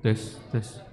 Tes, tes.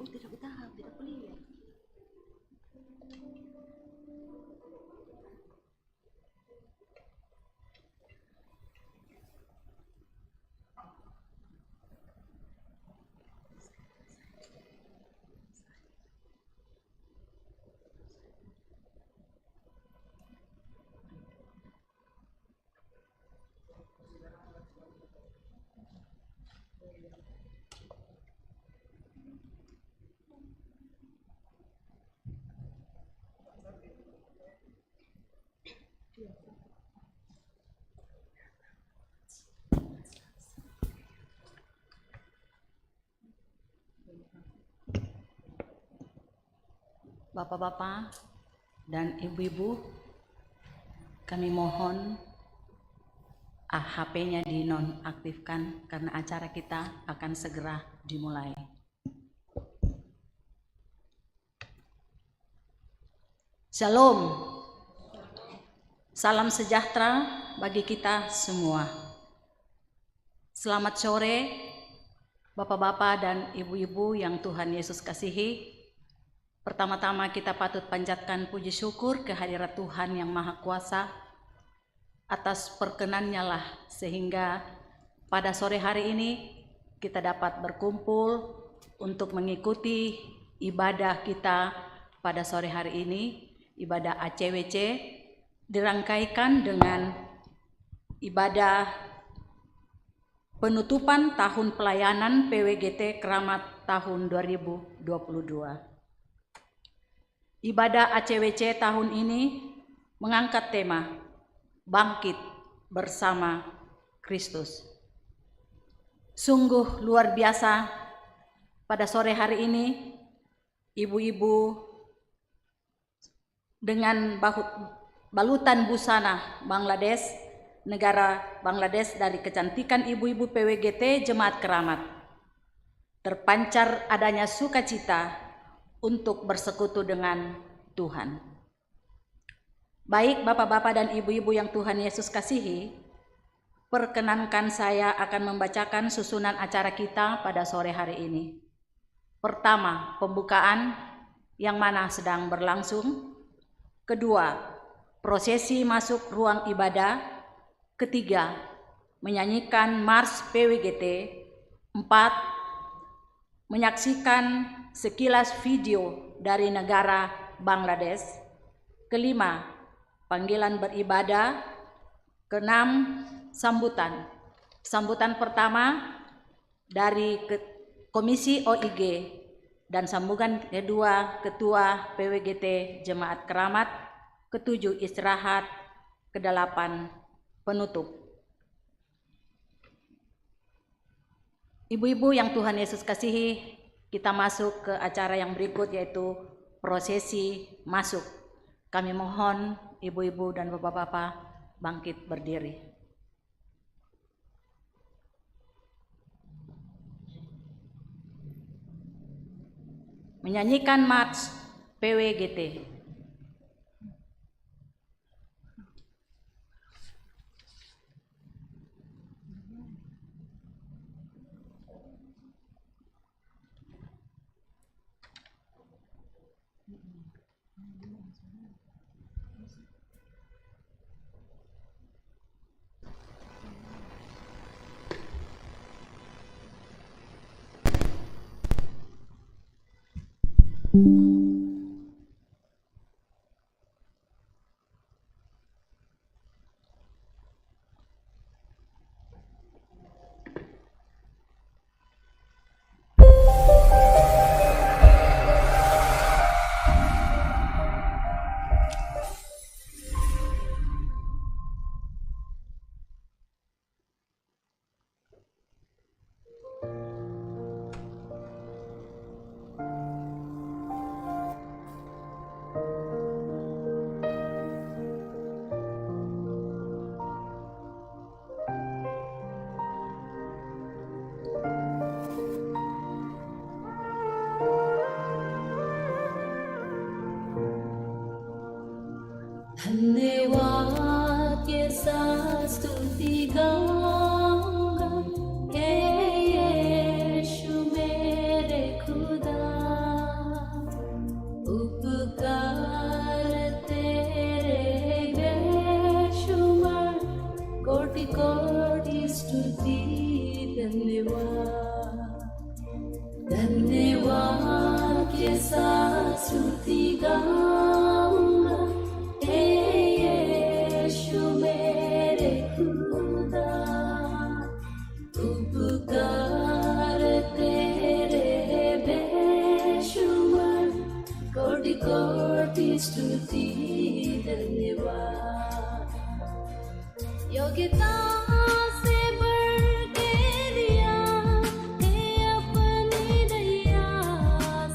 Oh, tidak bertahap, tidak boleh. Bapak-bapak dan ibu-ibu, kami mohon HP-nya dinonaktifkan karena acara kita akan segera dimulai. Shalom, salam sejahtera bagi kita semua. Selamat sore, Bapak-bapak dan ibu-ibu yang Tuhan Yesus kasihi. Pertama-tama kita patut panjatkan puji syukur kehadirat Tuhan yang Maha Kuasa atas perkenannya lah sehingga pada sore hari ini kita dapat berkumpul untuk mengikuti ibadah kita pada sore hari ini. Ibadah ACWC dirangkaikan dengan ibadah penutupan tahun pelayanan PWGT Keramat tahun 2022. Ibadah ACWC tahun ini mengangkat tema Bangkit Bersama Kristus. Sungguh luar biasa pada sore hari ini ibu-ibu dengan balutan busana Bangladesh, negara Bangladesh, dari kecantikan ibu-ibu PWGT Jemaat Keramat, terpancar adanya sukacita untuk bersekutu dengan Tuhan. Baik Bapak-bapak dan ibu-ibu yang Tuhan Yesus kasihi, perkenankan saya akan membacakan susunan acara kita pada sore hari ini. Pertama, pembukaan yang mana sedang berlangsung. Kedua, prosesi masuk ruang ibadah. Ketiga, menyanyikan Mars PWGT. 4, menyaksikan sekilas video dari negara Bangladesh. Kelima, panggilan beribadah. Keenam, sambutan. Sambutan pertama dari Komisi OIG dan sambungan kedua Ketua PWGT Jemaat Keramat. Ketujuh, istirahat. Kedelapan, penutup. Ibu-ibu yang Tuhan Yesus kasihi, kita masuk ke acara yang berikut yaitu prosesi masuk. Kami mohon ibu-ibu dan bapak-bapak bangkit berdiri. Menyanyikan Mars PWGT. धन्यवाद के साथ स्तुति गाऊंगा, हे यीशु मेरे खुदा। उपकार तेरे बेशुमार, कोटि कोटि स्तुति। धन्यवाद, धन्यवाद के साथ स्तुति गाऊंगा, हे यीशु मेरे खुदा। उपकार तेरे बेशुमार, कोटि कोटि स्तुति। धन्यवाद, योग्यता से बढ़ के दिया है अपनी दया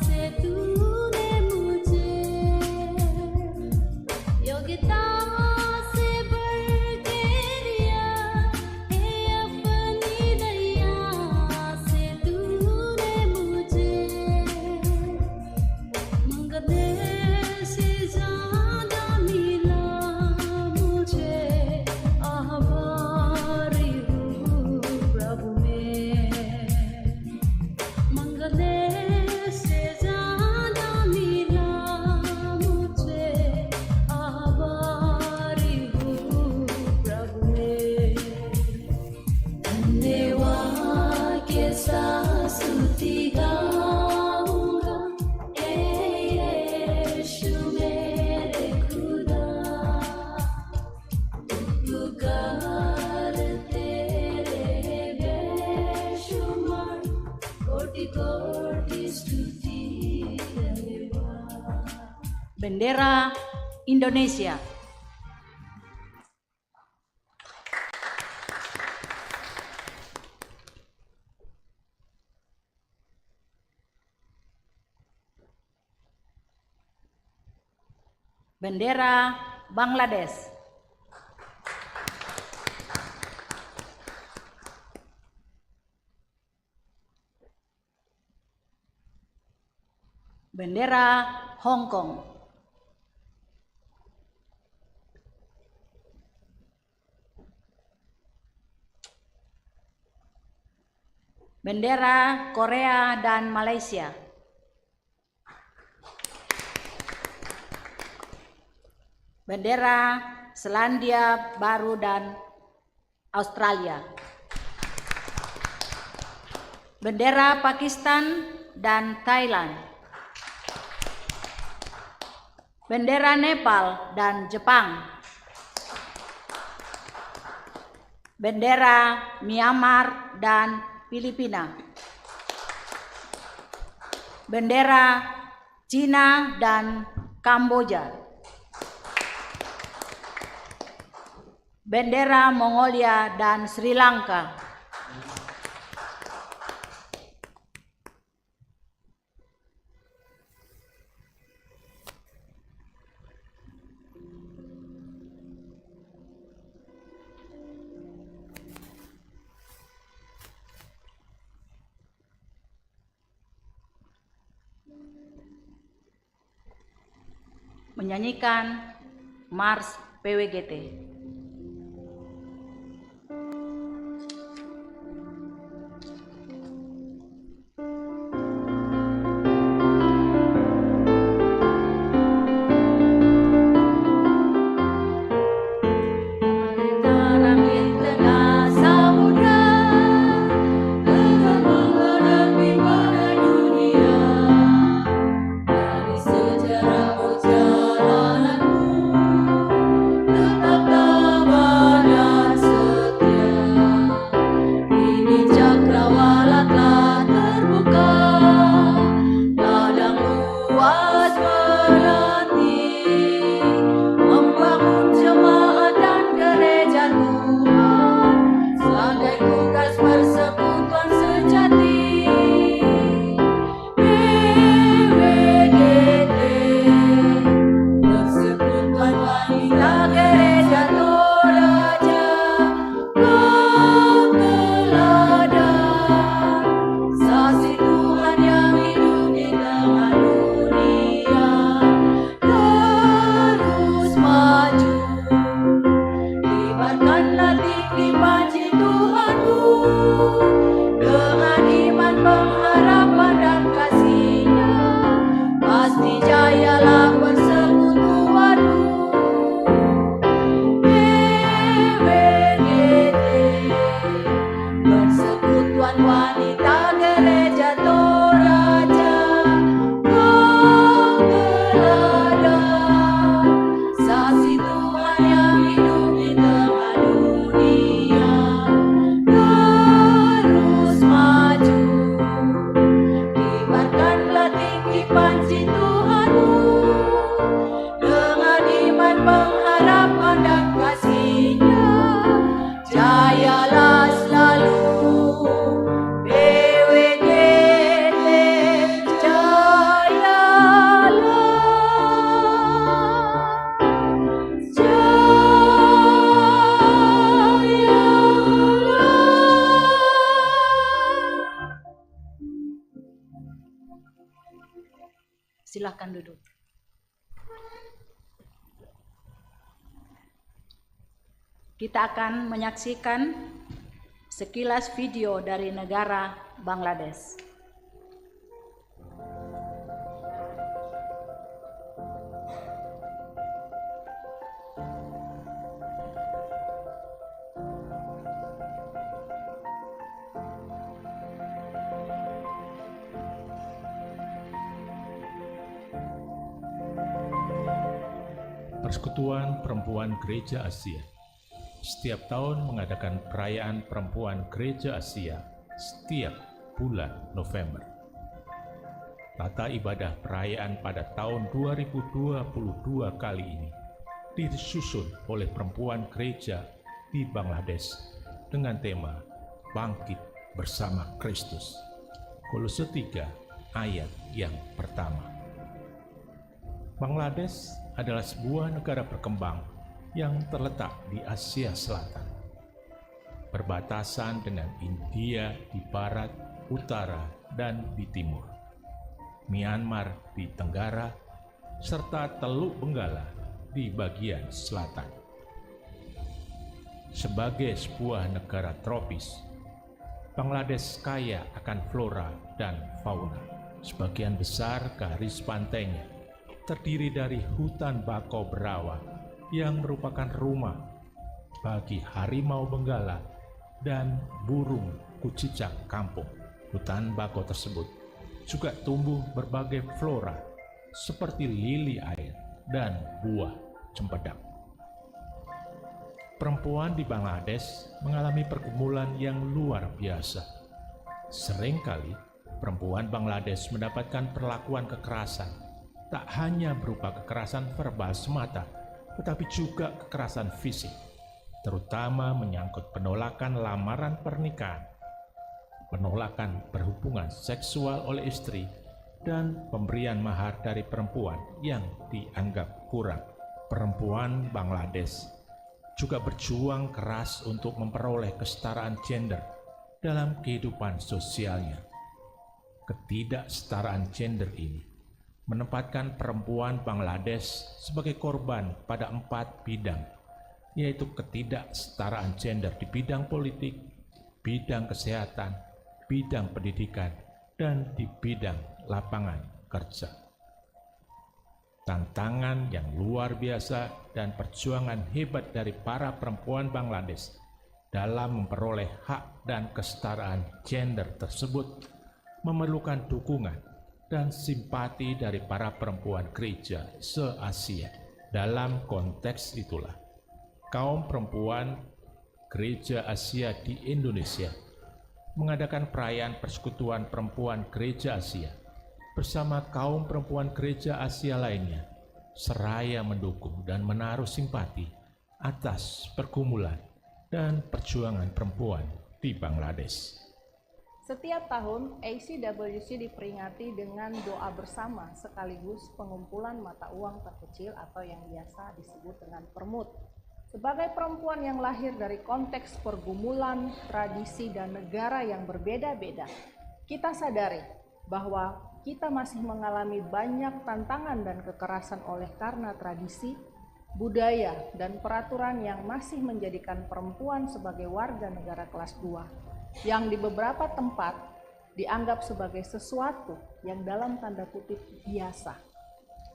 से, तूने मुझे पिता से बढ़ के दिया है अपनी दया से तूने मुझे मंगने से ज्यादा मिला मुझे आभारी हूँ प्रभु में मंगने से ज्यादा मिला मुझे आभारी हूँ प्रभु में धन्यवाद के साथ स्तुति गाऊंगा ए यीशु मेरे खुदा पुकार तेरे बेशुमार कोटि कोटि स्तुति धन्यवाद Bendera Indonesia. Bendera Bangladesh. Bendera Hong Kong. Bendera Korea dan Malaysia. Bendera Selandia Baru dan Australia. Bendera Pakistan dan Thailand. Bendera Nepal dan Jepang. Bendera Myanmar dan Filipina. Bendera Cina dan Kamboja. Bendera Mongolia dan Sri Lanka. Menyanyikan Mars PWGT. Tetaplah silakan duduk. Kita akan menyaksikan sekilas video dari negara Bangladesh. Persekutuan Perempuan Gereja Asia setiap tahun mengadakan perayaan Perempuan Gereja Asia setiap bulan November. Tata ibadah perayaan pada tahun 2022 kali ini disusun oleh perempuan gereja di Bangladesh dengan tema Bangkit Bersama Kristus. Kolose 3 ayat yang pertama. Bangladesh adalah sebuah negara berkembang yang terletak di Asia Selatan, berbatasan dengan India di barat, utara, dan di timur, Myanmar di tenggara, serta Teluk Benggala di bagian selatan. Sebagai sebuah negara tropis, Bangladesh kaya akan flora dan fauna. Sebagian besar garis pantainya terdiri dari hutan bakau berawa yang merupakan rumah bagi harimau benggala dan burung kucicak kampung. Hutan bakau tersebut juga tumbuh berbagai flora seperti lili air dan buah cempedak. Perempuan di Bangladesh mengalami pergumulan yang luar biasa. Seringkali perempuan Bangladesh mendapatkan perlakuan kekerasan, tak hanya berupa kekerasan verbal semata, tetapi juga kekerasan fisik, terutama menyangkut penolakan lamaran pernikahan, penolakan berhubungan seksual oleh istri, dan pemberian mahar dari perempuan yang dianggap kurang. Perempuan Bangladesh juga berjuang keras untuk memperoleh kesetaraan gender dalam kehidupan sosialnya. Ketidaksetaraan gender ini menempatkan perempuan Bangladesh sebagai korban pada 4 bidang, yaitu ketidaksetaraan gender di bidang politik, bidang kesehatan, bidang pendidikan, dan di bidang lapangan kerja. Tantangan yang luar biasa dan perjuangan hebat dari para perempuan Bangladesh dalam memperoleh hak dan kesetaraan gender tersebut memerlukan dukungan dan simpati dari para perempuan gereja se-Asia. Dalam konteks itulah, kaum perempuan Gereja Asia di Indonesia mengadakan perayaan Persekutuan Perempuan Gereja Asia bersama kaum perempuan Gereja Asia lainnya, seraya mendukung dan menaruh simpati atas pergumulan dan perjuangan perempuan di Bangladesh. Setiap tahun, ACWC diperingati dengan doa bersama sekaligus pengumpulan mata uang terkecil atau yang biasa disebut dengan permut. Sebagai perempuan yang lahir dari konteks pergumulan, tradisi, dan negara yang berbeda-beda, kita sadari bahwa kita masih mengalami banyak tantangan dan kekerasan oleh karena tradisi, budaya, dan peraturan yang masih menjadikan perempuan sebagai warga negara kelas 2. Yang di beberapa tempat dianggap sebagai sesuatu yang dalam tanda kutip biasa.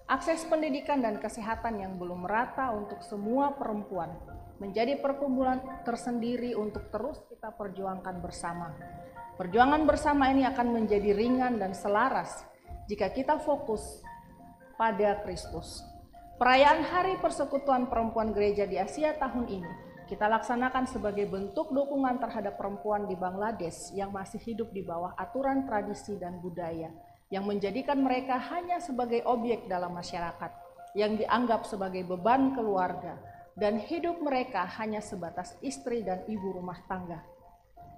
Akses pendidikan dan kesehatan yang belum merata untuk semua perempuan menjadi pergumulan tersendiri untuk terus kita perjuangkan bersama. Perjuangan bersama ini akan menjadi ringan dan selaras jika kita fokus pada Kristus. Perayaan Hari Persekutuan Perempuan Gereja di Asia tahun ini kita laksanakan sebagai bentuk dukungan terhadap perempuan di Bangladesh yang masih hidup di bawah aturan tradisi dan budaya yang menjadikan mereka hanya sebagai objek dalam masyarakat, yang dianggap sebagai beban keluarga, dan hidup mereka hanya sebatas istri dan ibu rumah tangga.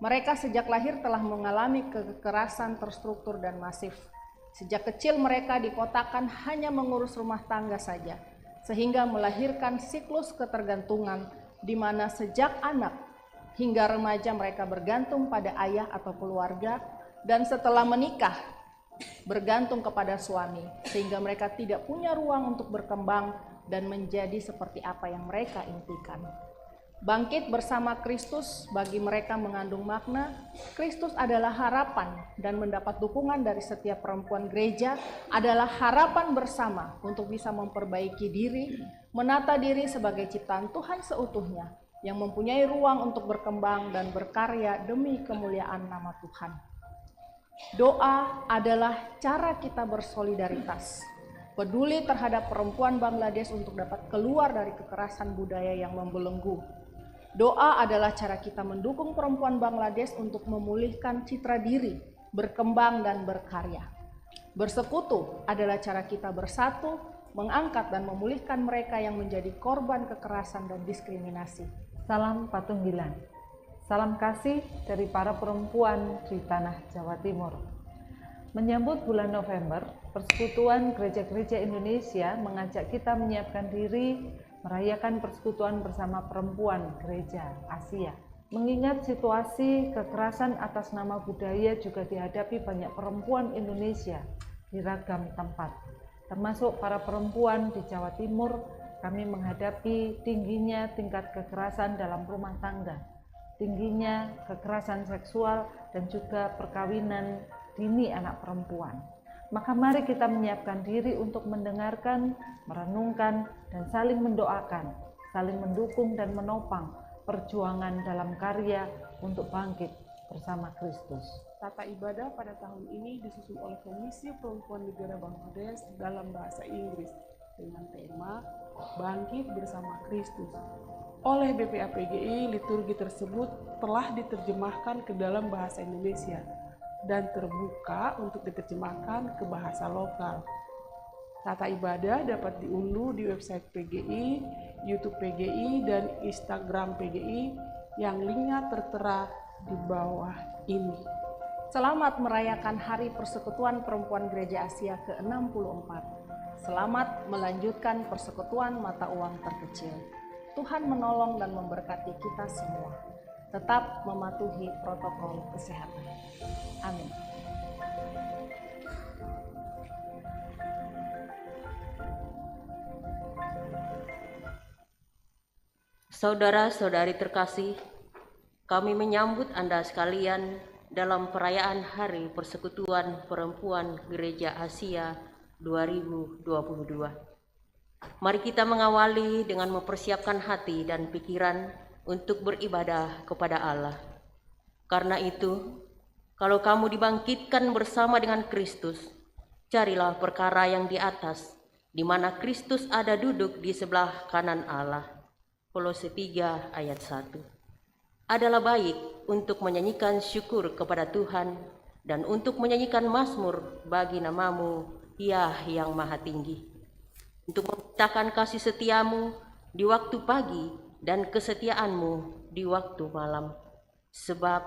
Mereka sejak lahir telah mengalami kekerasan terstruktur dan masif. Sejak kecil mereka dikotakan hanya mengurus rumah tangga saja, sehingga melahirkan siklus ketergantungan di mana sejak anak hingga remaja mereka bergantung pada ayah atau keluarga, dan setelah menikah bergantung kepada suami, sehingga mereka tidak punya ruang untuk berkembang dan menjadi seperti apa yang mereka impikan. Bangkit bersama Kristus bagi mereka mengandung makna, Kristus adalah harapan dan mendapat dukungan dari setiap perempuan gereja adalah harapan bersama untuk bisa memperbaiki diri, menata diri sebagai ciptaan Tuhan seutuhnya, yang mempunyai ruang untuk berkembang dan berkarya demi kemuliaan nama Tuhan. Doa adalah cara kita bersolidaritas, peduli terhadap perempuan Bangladesh untuk dapat keluar dari kekerasan budaya yang membelenggu. Doa adalah cara kita mendukung perempuan Bangladesh untuk memulihkan citra diri, berkembang dan berkarya. Bersekutu adalah cara kita bersatu, mengangkat dan memulihkan mereka yang menjadi korban kekerasan dan diskriminasi. Salam Patunggilan. Salam kasih dari para perempuan di tanah Jawa Timur. Menyambut bulan November, Persekutuan Gereja-Gereja Indonesia mengajak kita menyiapkan diri merayakan persekutuan bersama perempuan Gereja Asia. Mengingat situasi kekerasan atas nama budaya juga dihadapi banyak perempuan Indonesia di ragam tempat, termasuk para perempuan di Jawa Timur. Kami menghadapi tingginya tingkat kekerasan dalam rumah tangga, tingginya kekerasan seksual, dan juga perkawinan dini anak perempuan. Maka mari kita menyiapkan diri untuk mendengarkan, merenungkan, dan saling mendoakan, saling mendukung dan menopang perjuangan dalam karya untuk bangkit bersama Kristus. Tata ibadah pada tahun ini disusun oleh Komisi Perempuan Negara Bangladesh dalam bahasa Inggris dengan tema Bangkit Bersama Kristus. Oleh BPAPGI, liturgi tersebut telah diterjemahkan ke dalam bahasa Indonesia dan terbuka untuk diterjemahkan ke bahasa lokal. Tata ibadah dapat diunduh di website PGI, YouTube PGI, dan Instagram PGI yang linknya tertera di bawah ini. Selamat merayakan Hari Persekutuan Perempuan Gereja Asia ke-64. Selamat melanjutkan persekutuan mata uang terkecil. Tuhan menolong dan memberkati kita semua. Tetap mematuhi protokol kesehatan. Amin. Saudara-saudari terkasih, kami menyambut Anda sekalian dalam perayaan Hari Persekutuan Perempuan Gereja Asia 2022. Mari kita mengawali dengan mempersiapkan hati dan pikiran untuk beribadah kepada Allah. Karena itu, kalau kamu dibangkitkan bersama dengan Kristus, carilah perkara yang di atas, di mana Kristus ada duduk di sebelah kanan Allah. Kolose 3 ayat 1. Adalah baik untuk menyanyikan syukur kepada Tuhan dan untuk menyanyikan mazmur bagi namamu, ya yang maha tinggi. Untuk memberitakan kasih setiamu di waktu pagi dan kesetiaanmu di waktu malam. Sebab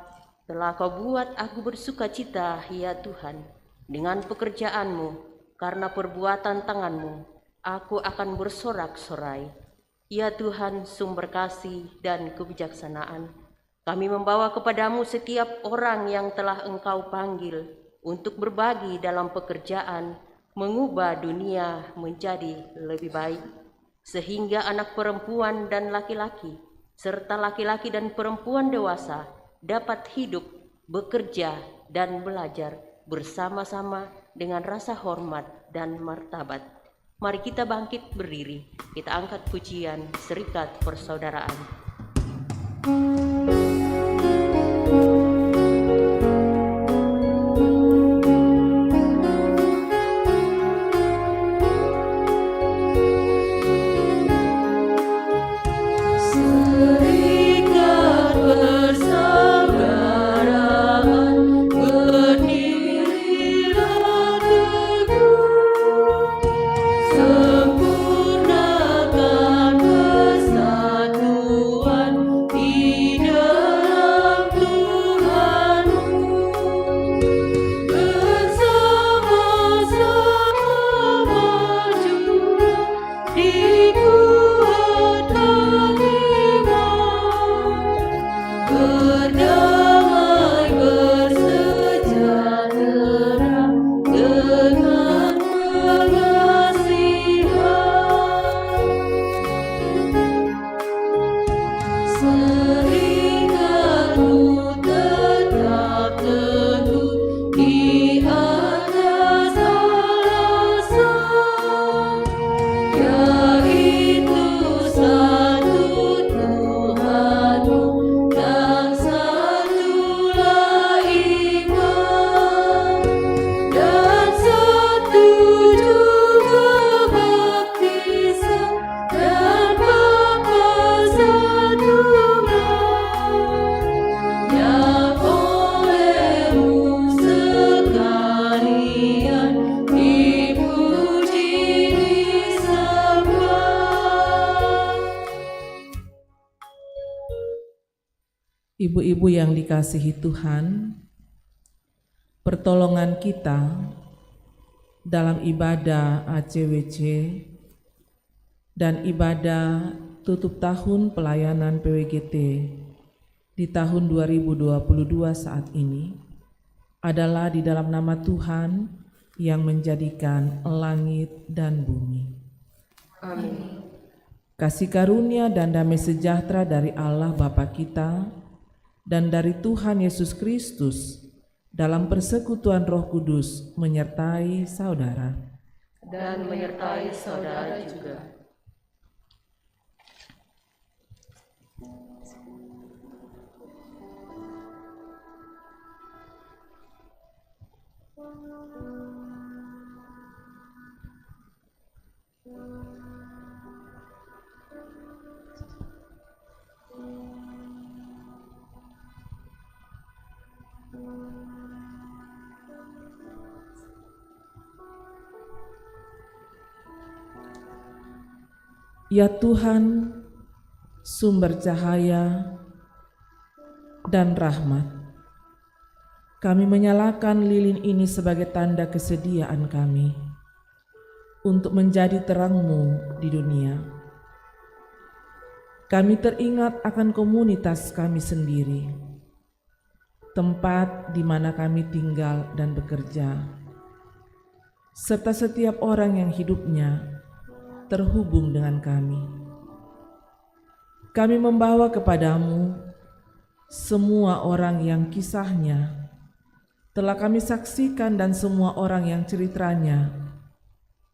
telah kau buat aku bersuka cita, ya Tuhan, dengan pekerjaanmu, karena perbuatan tanganmu, aku akan bersorak-sorai. Ya Tuhan, sumber kasih dan kebijaksanaan, kami membawa kepadamu setiap orang yang telah Engkau panggil untuk berbagi dalam pekerjaan, mengubah dunia menjadi lebih baik, sehingga anak perempuan dan laki-laki, serta laki-laki dan perempuan dewasa dapat hidup, bekerja, dan belajar bersama-sama dengan rasa hormat dan martabat. Mari kita bangkit berdiri, kita angkat pujian Serikat Persaudaraan. Sempurnakan kesatuan di serikatmu tetap teguh di atas alasan, yaitu satu Tuhanmu dan satulah iman, dan satu juga baptisan, dan Bapa satulah, yang olehmu sekalian dipuji disembah. Ibu-ibu yang dikasihi Tuhan, pertolongan kita dalam ibadah ACWC dan ibadah tutup tahun pelayanan PWGT di tahun 2022 saat ini adalah di dalam nama Tuhan yang menjadikan langit dan bumi. Amin. Kasih karunia dan damai sejahtera dari Allah Bapa kita dan dari Tuhan Yesus Kristus dalam persekutuan Roh Kudus menyertai saudara. Dan menyertai saudara juga. Ya Tuhan, sumber cahaya dan rahmat, kami menyalakan lilin ini sebagai tanda kesediaan kami untuk menjadi terang-Mu di dunia. Kami teringat akan komunitas kami sendiri, tempat di mana kami tinggal dan bekerja, serta setiap orang yang hidupnya terhubung dengan kami. Kami membawa kepadamu semua orang yang kisahnya telah kami saksikan dan semua orang yang ceritanya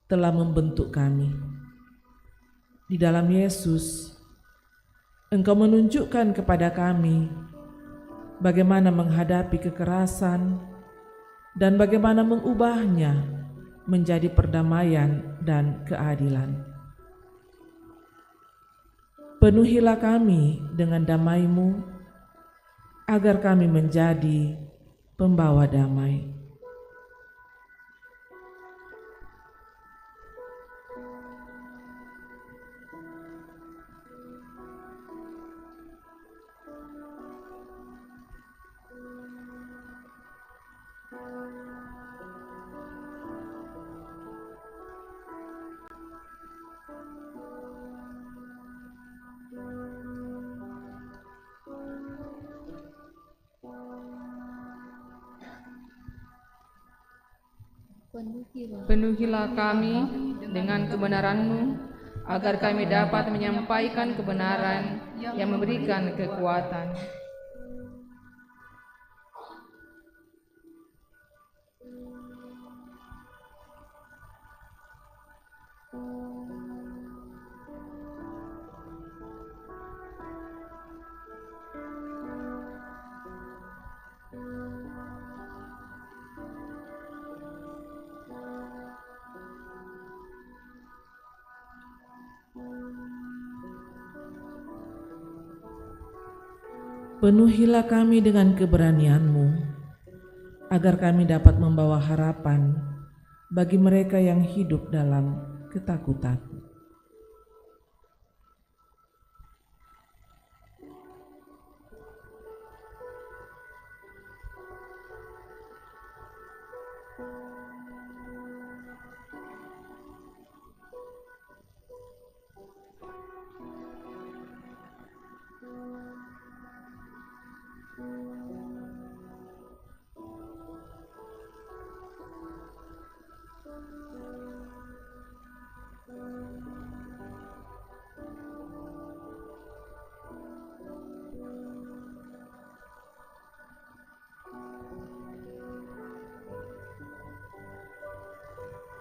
telah membentuk kami. Di dalam Yesus, Engkau menunjukkan kepada kami bagaimana menghadapi kekerasan dan bagaimana mengubahnya menjadi perdamaian dan keadilan. Penuhilah kami dengan damai-Mu, agar kami menjadi pembawa damai. Penuhilah kami dengan kebenaran-Mu, agar kami dapat menyampaikan kebenaran yang memberikan kekuatan. Penuhilah kami dengan keberanian-Mu, agar kami dapat membawa harapan bagi mereka yang hidup dalam ketakutan.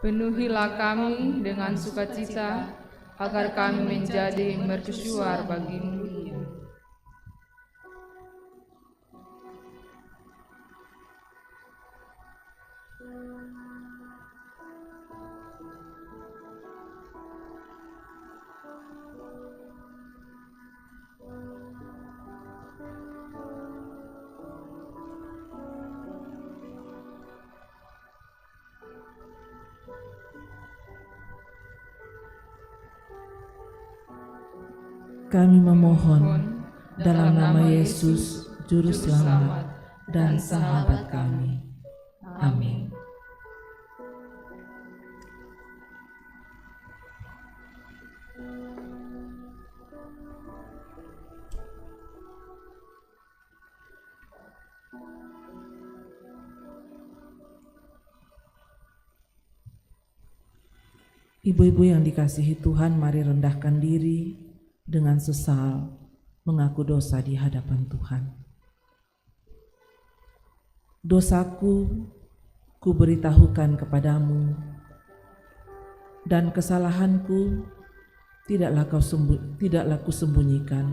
Penuhilah kami dengan sukacita, agar kami menjadi mercusuar bagi-Mu. Kami memohon dalam nama Yesus, Juru Selamat dan Sahabat kami. Amin. Ibu-ibu yang dikasihi Tuhan, mari rendahkan diri dengan sesal mengaku dosa di hadapan Tuhan. Dosaku kuberitahukan kepadamu, dan kesalahanku tidaklah kusembunyikan.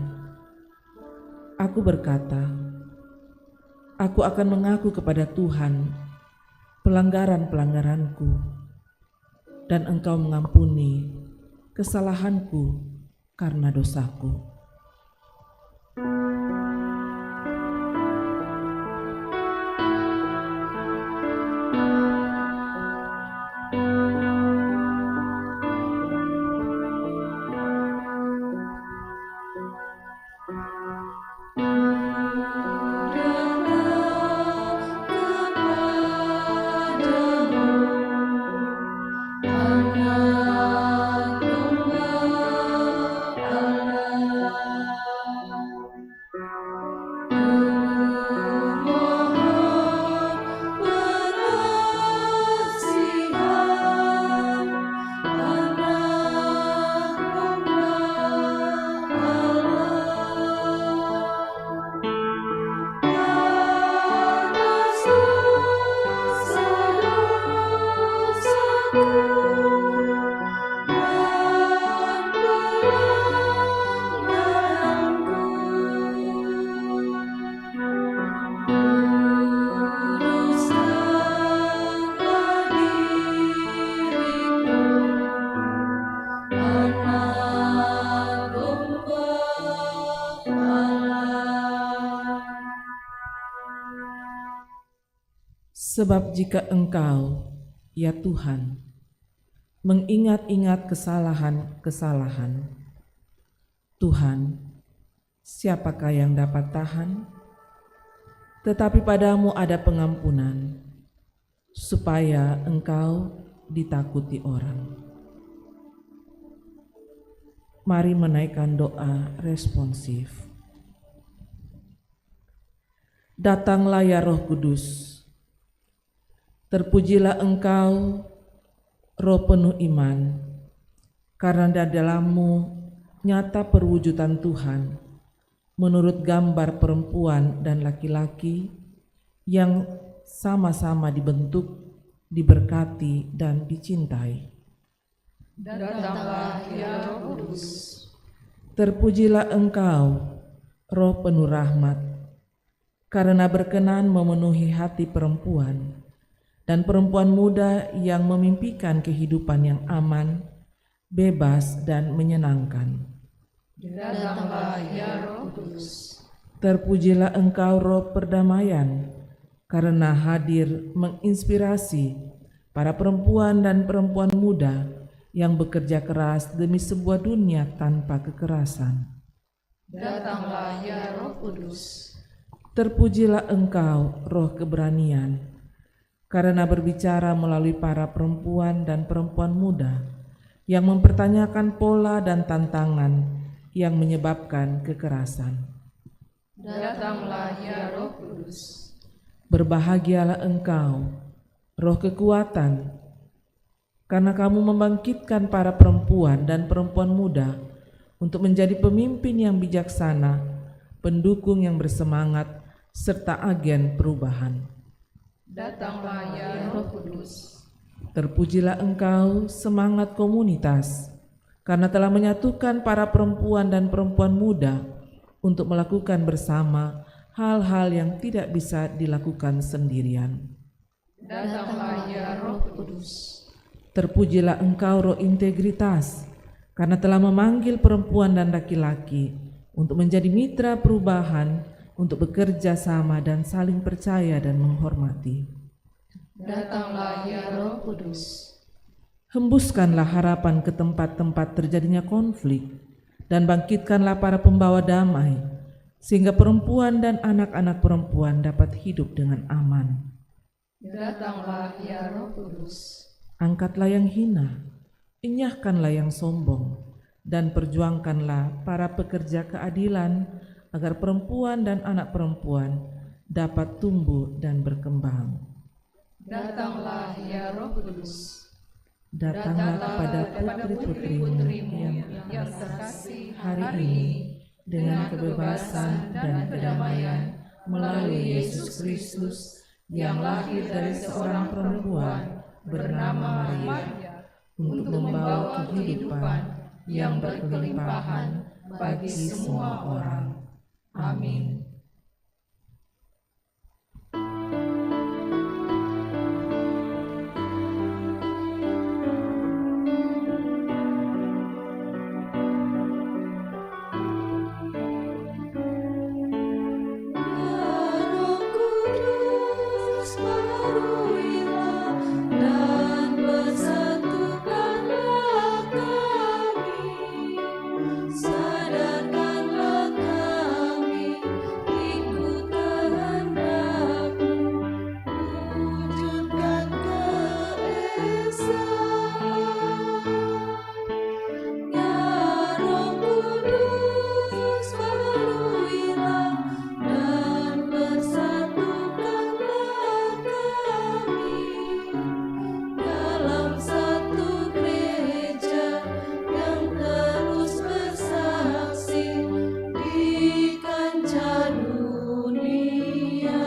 Aku berkata, aku akan mengaku kepada Tuhan pelanggaran-pelanggaranku, dan Engkau mengampuni kesalahanku karena dosaku. Sebab jika Engkau, ya Tuhan, mengingat-ingat kesalahan-kesalahan, Tuhan, siapakah yang dapat tahan? Tetapi padamu ada pengampunan, supaya Engkau ditakuti orang. Mari menaikkan doa responsif. Datanglah ya Roh Kudus, terpujilah Engkau, Roh penuh iman, karena di dalam-Mu nyata perwujudan Tuhan, menurut gambar perempuan dan laki-laki yang sama-sama dibentuk, diberkati, dan dicintai. Datanglah ya Roh Kudus. Terpujilah Engkau, Roh penuh rahmat, karena berkenan memenuhi hati perempuan dan perempuan muda yang memimpikan kehidupan yang aman, bebas, dan menyenangkan. Datanglah ya Roh Kudus. Terpujilah Engkau, Roh perdamaian, karena hadir menginspirasi para perempuan dan perempuan muda yang bekerja keras demi sebuah dunia tanpa kekerasan. Datanglah ya Roh Kudus. Terpujilah Engkau, Roh keberanian, karena berbicara melalui para perempuan dan perempuan muda yang mempertanyakan pola dan tantangan yang menyebabkan kekerasan. Datanglah ya Roh Kudus. Berbahagialah Engkau, Roh kekuatan, karena Kamu membangkitkan para perempuan dan perempuan muda untuk menjadi pemimpin yang bijaksana, pendukung yang bersemangat, serta agen perubahan. Datanglah ya Roh Kudus. Terpujilah Engkau, semangat komunitas, karena telah menyatukan para perempuan dan perempuan muda untuk melakukan bersama hal-hal yang tidak bisa dilakukan sendirian. Datanglah ya Roh Kudus. Terpujilah Engkau, Roh Integritas, karena telah memanggil perempuan dan laki-laki untuk menjadi mitra perubahan, untuk bekerja sama dan saling percaya dan menghormati. Datanglah ya Roh Kudus. Hembuskanlah harapan ke tempat-tempat terjadinya konflik dan bangkitkanlah para pembawa damai, sehingga perempuan dan anak-anak perempuan dapat hidup dengan aman. Datanglah ya Roh Kudus. Angkatlah yang hina, enyahkanlah yang sombong, dan perjuangkanlah para pekerja keadilan agar perempuan dan anak perempuan dapat tumbuh dan berkembang. Datanglah ya Roh Kudus. Datanglah kepada putri-putrimu yang terkasih hari ini dengan kebebasan dan kedamaian melalui Yesus Kristus yang lahir dari seorang perempuan bernama Maria untuk membawa kehidupan yang berkelimpahan bagi semua orang. Amin. Roh Kudus baruilah dan bersatukanlah kami, sadarkanlah kami ikut kehendak-Mu, wujudkan keesaan. Ya Roh Kudus baruilah dan bersatukanlah kami dalam satu gereja yang terus bersaksi di kancah dunia.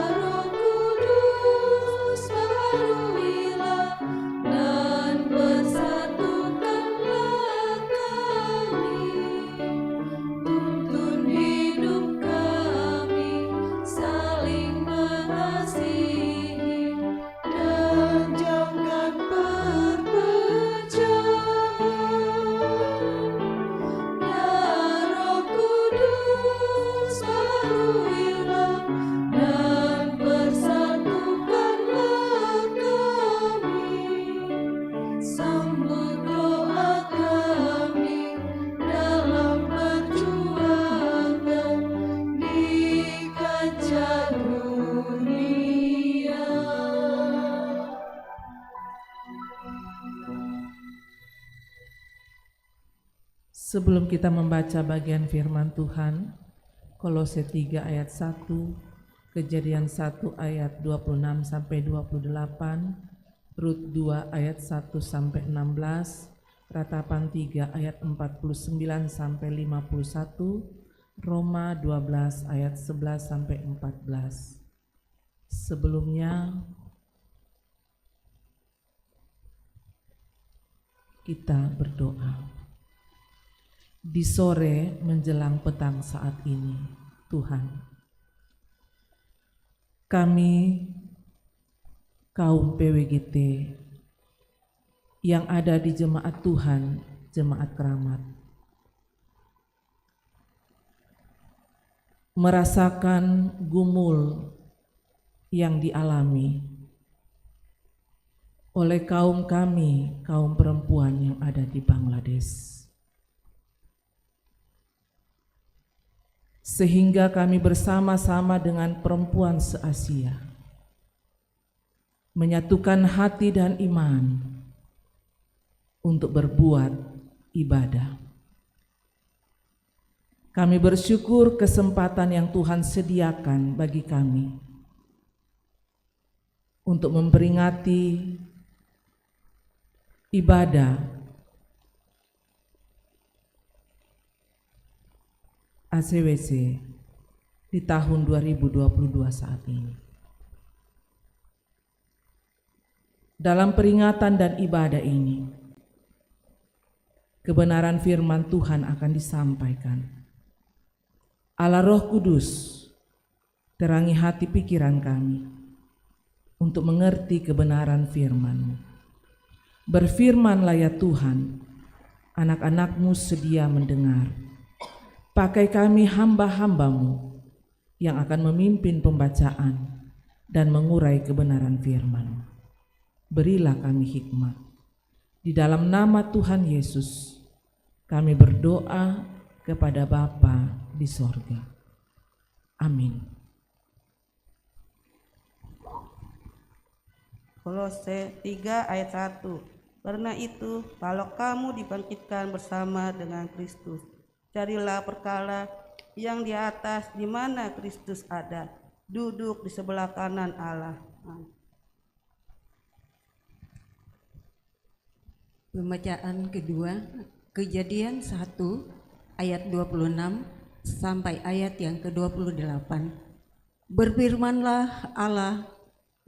Roh Kudus baruilah dan bersatukanlah kami, tuntun hidup kami saling mengasihi dan jauhkan perpecahan. Ya Roh Kudus baruilah dan bersatukanlah kami, sambut doa kami dalam perjuangan di kancah dunia. Sebelum kita membaca bagian firman Tuhan, Kolose 3 ayat 1, Kejadian 1 ayat 26 sampai 28, Rut 2 ayat 1 sampai 16, Ratapan 3 ayat 49 sampai 51, Roma 12 ayat 11 sampai 14. Sebelumnya kita berdoa. Di sore menjelang petang saat ini, Tuhan, kami kaum PWGT yang ada di jemaat Tuhan, jemaat Keramat, merasakan gumul yang dialami oleh kaum kami, kaum perempuan yang ada di Bangladesh. Sehingga kami bersama-sama dengan perempuan se-Asia menyatukan hati dan iman untuk berbuat ibadah. Kami bersyukur kesempatan yang Tuhan sediakan bagi kami untuk memperingati ibadah ACWC di tahun 2022 saat ini. Dalam peringatan dan ibadah ini, kebenaran firman Tuhan akan disampaikan. Allah Roh Kudus, terangi hati pikiran kami untuk mengerti kebenaran firman-Mu. Berfirmanlah ya Tuhan, anak-anak-Mu sedia mendengar. Pakai kami hamba-hamba-Mu yang akan memimpin pembacaan dan mengurai kebenaran firman. Berilah kami hikmat. Di dalam nama Tuhan Yesus, kami berdoa kepada Bapa di sorga. Amin. Kolose 3 ayat 1. Karena itu, kalau kamu dibangkitkan bersama dengan Kristus, carilah perkara yang di atas, di mana Kristus ada, duduk di sebelah kanan Allah. Pembacaan kedua, Kejadian 1 ayat 26 sampai ayat yang ke-28. Berfirmanlah Allah,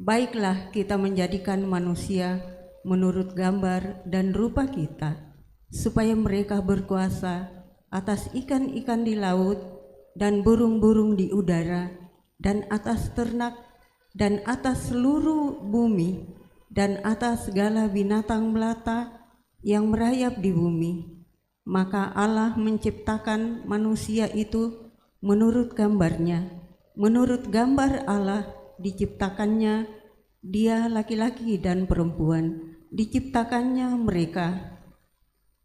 baiklah kita menjadikan manusia menurut gambar dan rupa kita, supaya mereka berkuasa atas ikan-ikan di laut dan burung-burung di udara dan atas ternak dan atas seluruh bumi dan atas segala binatang melata yang merayap di bumi. Maka Allah menciptakan manusia itu menurut gambarnya. Menurut gambar Allah diciptakannya, dia laki-laki dan perempuan, diciptakannya mereka.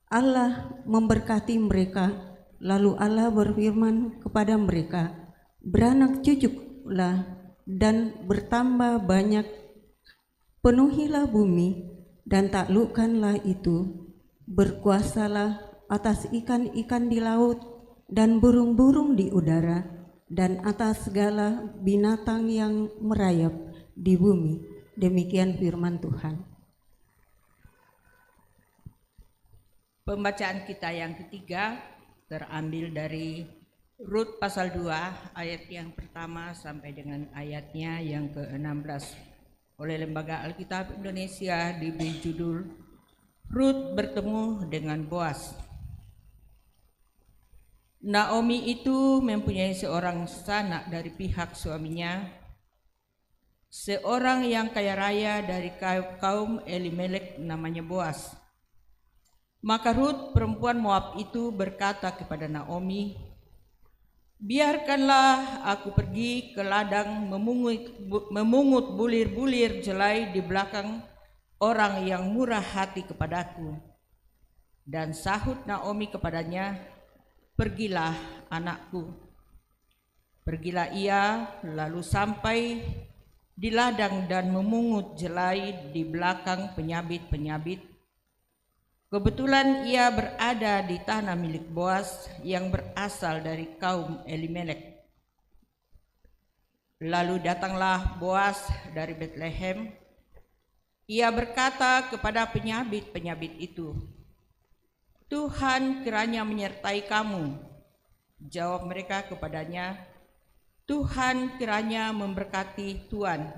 Allah memberkati mereka, lalu Allah berfirman kepada mereka, beranak cucuklah dan bertambah banyak, penuhilah bumi dan taklukkanlah itu, berkuasalah atas ikan-ikan di laut dan burung-burung di udara dan atas segala binatang yang merayap di bumi. Demikian firman Tuhan. Pembacaan kita yang ketiga terambil dari Rut pasal 2 ayat yang pertama sampai dengan ayatnya yang ke-16. Oleh Lembaga Alkitab Indonesia diberi judul Rut bertemu dengan Boas. Naomi itu mempunyai seorang sanak dari pihak suaminya, seorang yang kaya raya dari kaum Elimelek namanya Boas. Maka Rut perempuan Moab itu berkata kepada Naomi, biarkanlah aku pergi ke ladang memungut bulir-bulir jelai di belakang orang yang murah hati kepadaku. Dan sahut Naomi kepadanya, pergilah anakku. Pergilah ia, lalu sampai di ladang dan memungut jelai di belakang penyabit-penyabit. Kebetulan ia berada di tanah milik Boas yang berasal dari kaum Elimelek. Lalu datanglah Boas dari Betlehem. Ia berkata kepada penyabit-penyabit itu, Tuhan kiranya menyertai kamu. Jawab mereka kepadanya, Tuhan kiranya memberkati Tuan.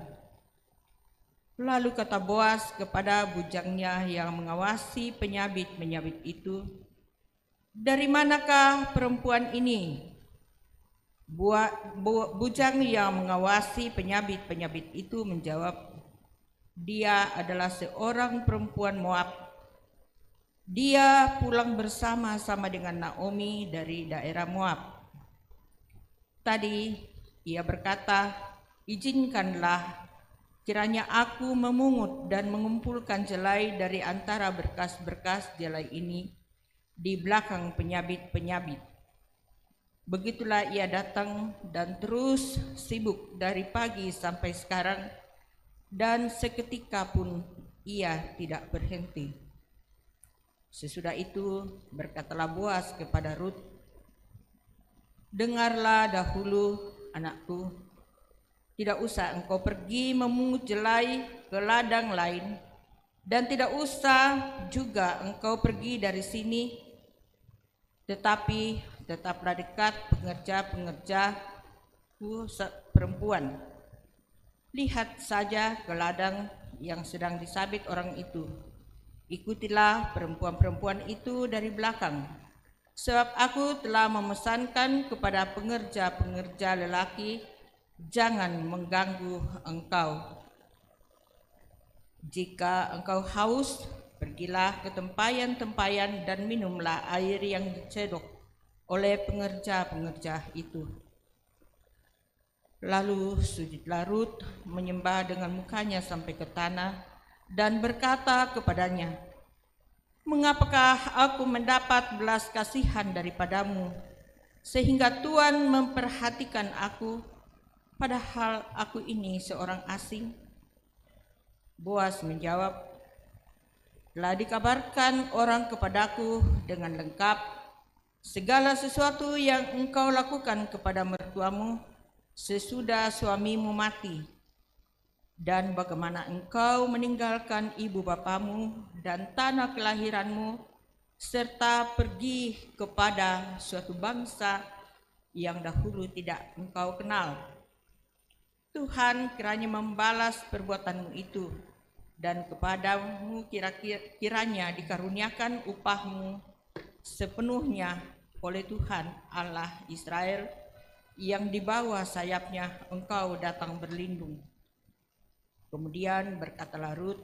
Lalu kata Boas kepada bujangnya yang mengawasi penyabit-penyabit itu, dari manakah perempuan ini? Bujang yang mengawasi penyabit-penyabit itu menjawab, dia adalah seorang perempuan Moab. Dia pulang bersama-sama dengan Naomi dari daerah Moab. Tadi ia berkata, izinkanlah kiranya aku memungut dan mengumpulkan jelai dari antara berkas-berkas jelai ini di belakang penyabit-penyabit. Begitulah ia datang dan terus sibuk dari pagi sampai sekarang, dan seketika pun ia tidak berhenti. Sesudah itu berkatalah Boas kepada Rut, dengarlah dahulu anakku, tidak usah engkau pergi memungut jelai ke ladang lain, dan tidak usah juga engkau pergi dari sini, tetapi tetaplah dekat pengerja-pengerja temanku perempuan. Lihat saja ke ladang yang sedang disabit orang itu. Ikutilah perempuan-perempuan itu dari belakang. Sebab aku telah memesankan kepada pengerja-pengerja lelaki, jangan mengganggu engkau. Jika engkau haus, pergilah ke tempayan-tempayan dan minumlah air yang dicedok oleh pengerja-pengerja itu. Lalu sujudlah Rut menyembah dengan mukanya sampai ke tanah dan berkata kepadanya, "Mengapakah aku mendapat belas kasihan daripadamu, sehingga Tuhan memperhatikan aku, padahal aku ini seorang asing?" Boas menjawab, "Telah dikabarkan orang kepadaku dengan lengkap segala sesuatu yang engkau lakukan kepada mertuamu sesudah suamimu mati, dan bagaimana engkau meninggalkan ibu bapamu dan tanah kelahiranmu, serta pergi kepada suatu bangsa yang dahulu tidak engkau kenal. Tuhan kiranya membalas perbuatanmu itu, dan kepadamu kiranya dikaruniakan upahmu sepenuhnya oleh Tuhan Allah Israel, yang di bawah sayapnya engkau datang berlindung." Kemudian berkatalah Rut,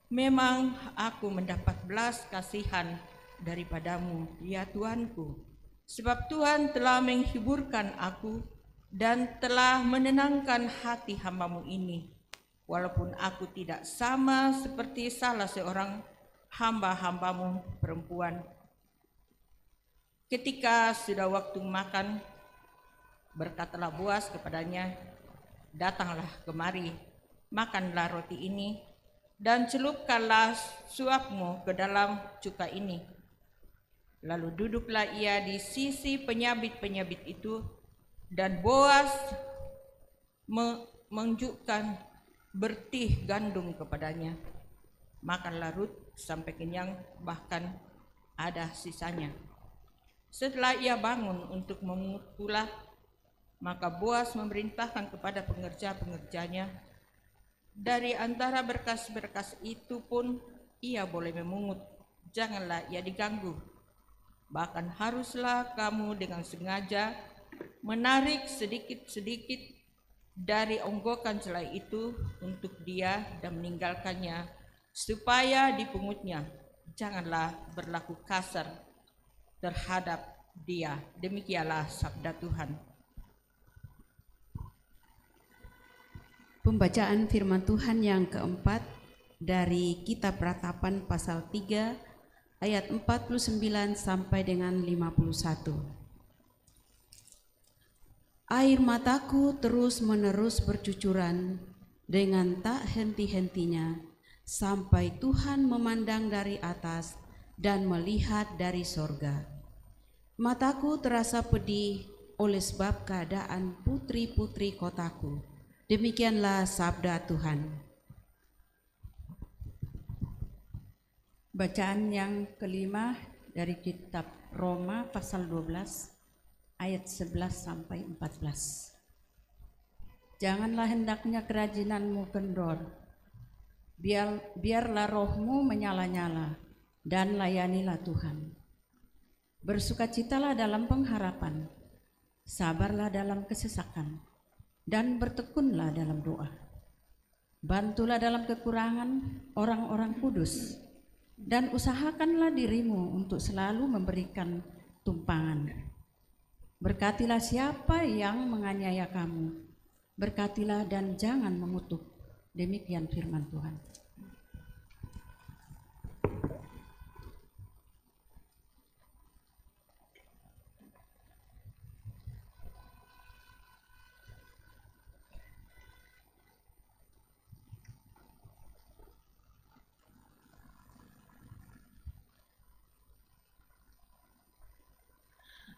"Memang aku mendapat belas kasihan daripadamu, ya Tuanku, sebab Tuhan telah menghiburkan aku dan telah menenangkan hati hambamu ini, walaupun aku tidak sama seperti salah seorang hamba-hambamu perempuan." Ketika sudah waktu makan, berkatalah Boas kepadanya, "Datanglah kemari, makanlah roti ini, dan celupkanlah suapmu ke dalam cuka ini." Lalu duduklah ia di sisi penyabit-penyabit itu, dan Boas menunjukkan bertih gandum kepadanya. Makanlah Rut sampai kenyang, bahkan ada sisanya. Setelah ia bangun untuk memungut pula, maka Boas memerintahkan kepada pengerja-pengerjanya, "Dari antara berkas-berkas itu pun ia boleh memungut, janganlah ia diganggu. Bahkan haruslah kamu dengan sengaja menarik sedikit-sedikit dari onggokan celai itu untuk dia dan meninggalkannya, supaya dipungutnya. Janganlah berlaku kasar terhadap dia." Demikianlah sabda Tuhan. Pembacaan firman Tuhan yang keempat dari Kitab Ratapan pasal 3 ayat 49 sampai dengan 51. Air mataku terus-menerus bercucuran dengan tak henti-hentinya, sampai Tuhan memandang dari atas dan melihat dari sorga. Mataku terasa pedih oleh sebab keadaan putri-putri kotaku. Demikianlah sabda Tuhan. Bacaan yang kelima dari kitab Roma pasal 12 ayat 11 sampai 14. Janganlah hendaknya kerajinanmu kendor, biarlah rohmu menyala-nyala, dan layanilah Tuhan. Bersukacitalah dalam pengharapan, sabarlah dalam kesesakan, dan bertekunlah dalam doa. Bantulah dalam kekurangan orang-orang kudus, dan usahakanlah dirimu untuk selalu memberikan tumpangan. Berkatilah siapa yang menganiaya kamu, berkatilah dan jangan mengutuk. Demikian firman Tuhan.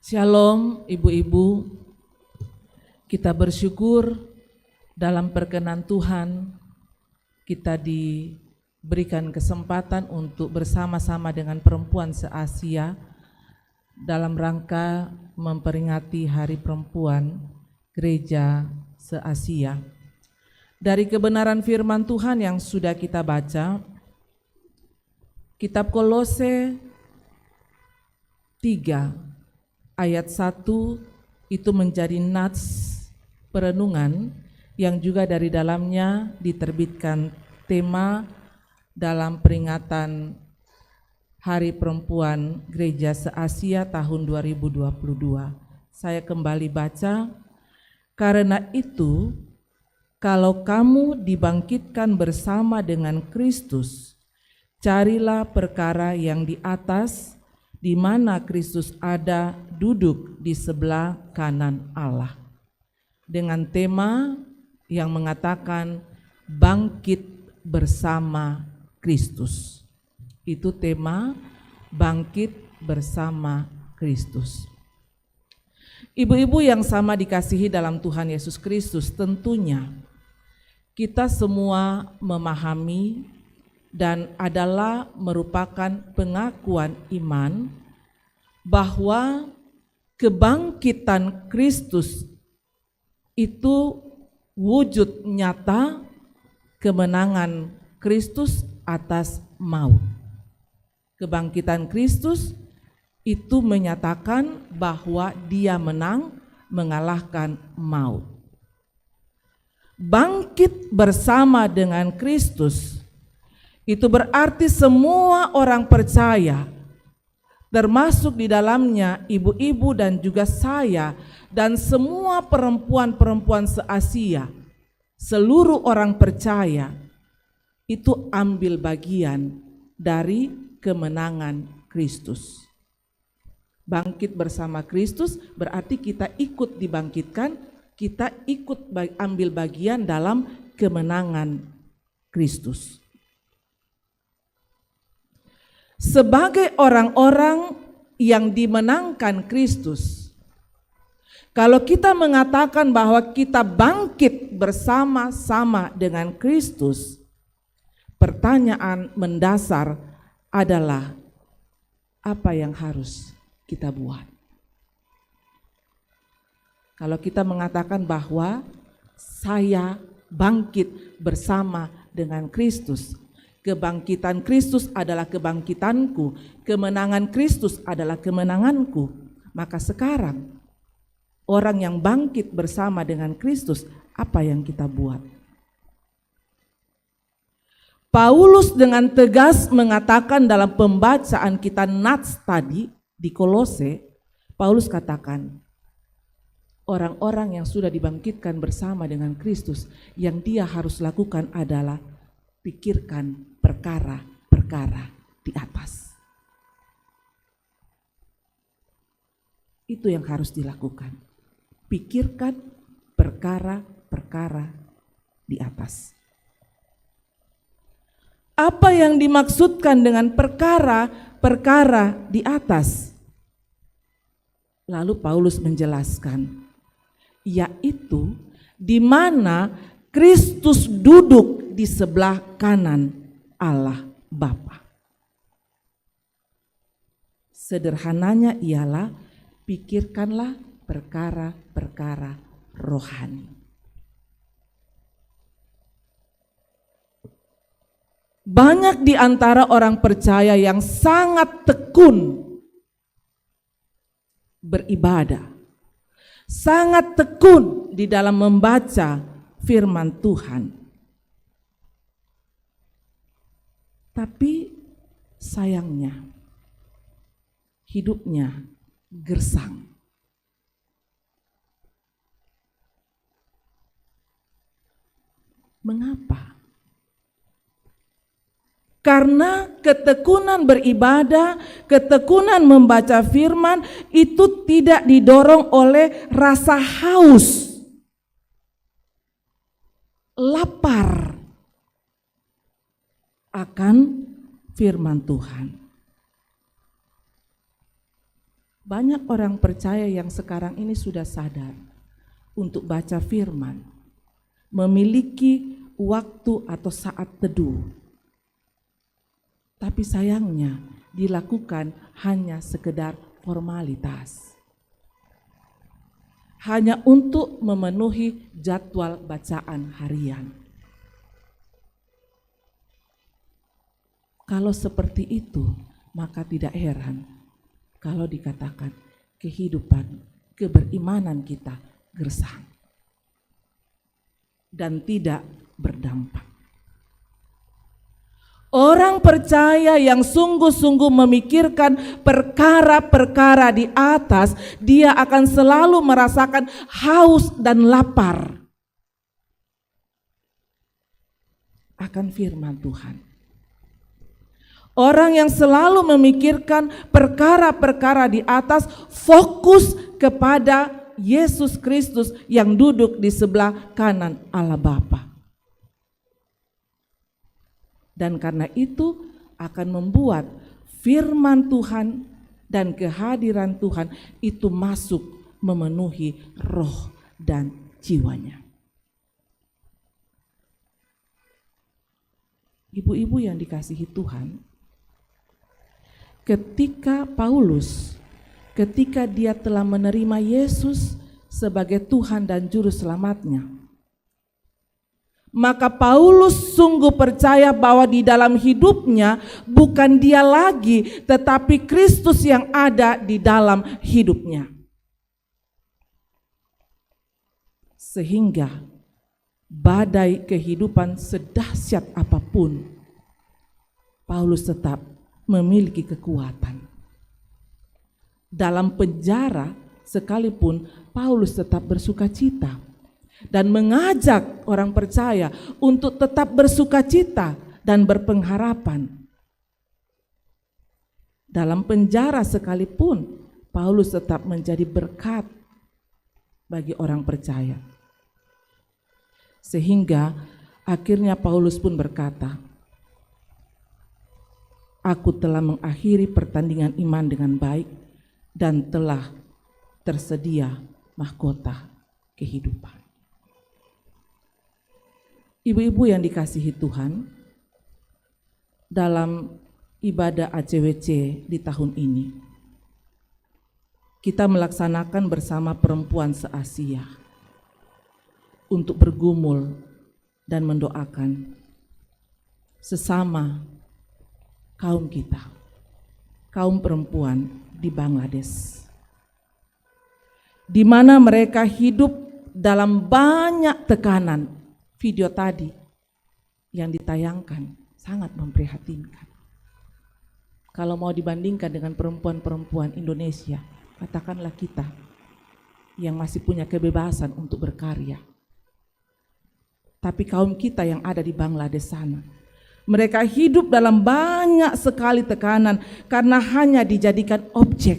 Shalom ibu-ibu, kita bersyukur dalam perkenan Tuhan kita diberikan kesempatan untuk bersama-sama dengan perempuan se-Asia dalam rangka memperingati Hari Perempuan gereja se-Asia. Dari kebenaran firman Tuhan yang sudah kita baca, kitab Kolose 3 ayat 1 itu menjadi nats perenungan yang juga dari dalamnya diterbitkan tema dalam peringatan Hari Perempuan Gereja se-Asia tahun 2022. Saya kembali baca, karena itu kalau kamu dibangkitkan bersama dengan Kristus, carilah perkara yang di atas, di mana Kristus ada duduk di sebelah kanan Allah. Dengan tema yang mengatakan bangkit bersama Kristus. Itu tema bangkit bersama Kristus. Ibu-ibu yang sama dikasihi dalam Tuhan Yesus Kristus, tentunya kita semua memahami dan adalah merupakan pengakuan iman bahwa kebangkitan Kristus itu wujud nyata kemenangan Kristus atas maut. Kebangkitan Kristus itu menyatakan bahwa Dia menang, mengalahkan maut. Bangkit bersama dengan Kristus itu berarti semua orang percaya, termasuk di dalamnya ibu-ibu dan juga saya dan semua perempuan-perempuan se-Asia, seluruh orang percaya itu ambil bagian dari kemenangan Kristus. Bangkit bersama Kristus berarti kita ikut dibangkitkan, kita ikut ambil bagian dalam kemenangan Kristus. Sebagai orang-orang yang dimenangkan Kristus, kalau kita mengatakan bahwa kita bangkit bersama-sama dengan Kristus, pertanyaan mendasar adalah apa yang harus kita buat? Kalau kita mengatakan bahwa saya bangkit bersama dengan Kristus, kebangkitan Kristus adalah kebangkitanku, kemenangan Kristus adalah kemenanganku, maka sekarang orang yang bangkit bersama dengan Kristus, apa yang kita buat? Paulus dengan tegas mengatakan dalam pembacaan kita nats tadi di Kolose, Paulus katakan, orang-orang yang sudah dibangkitkan bersama dengan Kristus, yang dia harus lakukan adalah pikirkan perkara-perkara di atas. Itu yang harus dilakukan. Pikirkan perkara-perkara di atas. Apa yang dimaksudkan dengan perkara-perkara di atas? Lalu Paulus menjelaskan, yaitu di mana Kristus duduk di sebelah kanan Allah Bapa. Sederhananya ialah pikirkanlah perkara-perkara rohani. Banyak di antara orang percaya yang sangat tekun beribadah, sangat tekun di dalam membaca firman Tuhan. Tapi sayangnya hidupnya gersang. Mengapa? Karena ketekunan beribadah, ketekunan membaca firman itu tidak didorong oleh rasa haus, lapar akan firman Tuhan. Banyak orang percaya yang sekarang ini sudah sadar untuk baca firman, memiliki waktu atau saat teduh. Tapi sayangnya dilakukan hanya sekedar formalitas. hanya untuk memenuhi jadwal bacaan harian. Kalau seperti itu, maka tidak heran kalau dikatakan kehidupan keberimanan kita gersang dan tidak berdampak. Orang percaya yang sungguh-sungguh memikirkan perkara-perkara di atas, dia akan selalu merasakan haus dan lapar akan firman Tuhan. Orang yang selalu memikirkan perkara-perkara di atas, fokus kepada Yesus Kristus yang duduk di sebelah kanan Allah Bapa. Dan karena itu akan membuat firman Tuhan dan kehadiran Tuhan itu masuk memenuhi roh dan jiwanya. Ibu-ibu yang dikasihi Tuhan, ketika dia telah menerima Yesus sebagai Tuhan dan Juru Selamatnya, maka Paulus sungguh percaya bahwa di dalam hidupnya bukan dia lagi, tetapi Kristus yang ada di dalam hidupnya. Sehingga badai kehidupan sedahsyat apapun, Paulus tetap memiliki kekuatan. Dalam penjara sekalipun, Paulus tetap bersuka cita dan mengajak orang percaya untuk tetap bersuka cita dan berpengharapan. Dalam penjara sekalipun, Paulus tetap menjadi berkat bagi orang percaya. Sehingga akhirnya Paulus pun berkata, "Aku telah mengakhiri pertandingan iman dengan baik dan telah tersedia mahkota kehidupan." Ibu-ibu yang dikasihi Tuhan, dalam ibadah ACWC di tahun ini, kita melaksanakan bersama perempuan se-Asia untuk bergumul dan mendoakan sesama kaum kita, kaum perempuan di Bangladesh, di mana mereka hidup dalam banyak tekanan. Video tadi yang ditayangkan sangat memprihatinkan. Kalau mau dibandingkan dengan perempuan-perempuan Indonesia, katakanlah kita yang masih punya kebebasan untuk berkarya. Tapi kaum kita yang ada di Bangladesh sana, mereka hidup dalam banyak sekali tekanan karena hanya dijadikan objek.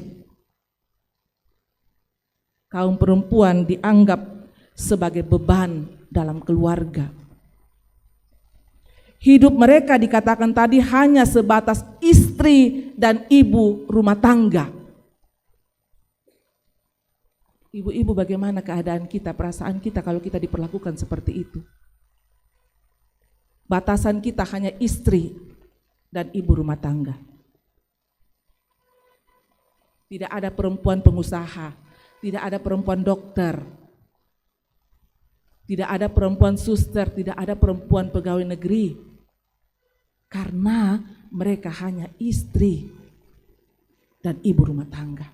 Kaum perempuan dianggap sebagai beban dalam keluarga. Hidup mereka dikatakan tadi hanya sebatas istri dan ibu rumah tangga. Ibu-ibu, bagaimana keadaan kita, perasaan kita kalau kita diperlakukan seperti itu? Batasan kita hanya istri dan ibu rumah tangga. Tidak ada perempuan pengusaha, tidak ada perempuan dokter, tidak ada perempuan suster, tidak ada perempuan pegawai negeri. Karena mereka hanya istri dan ibu rumah tangga.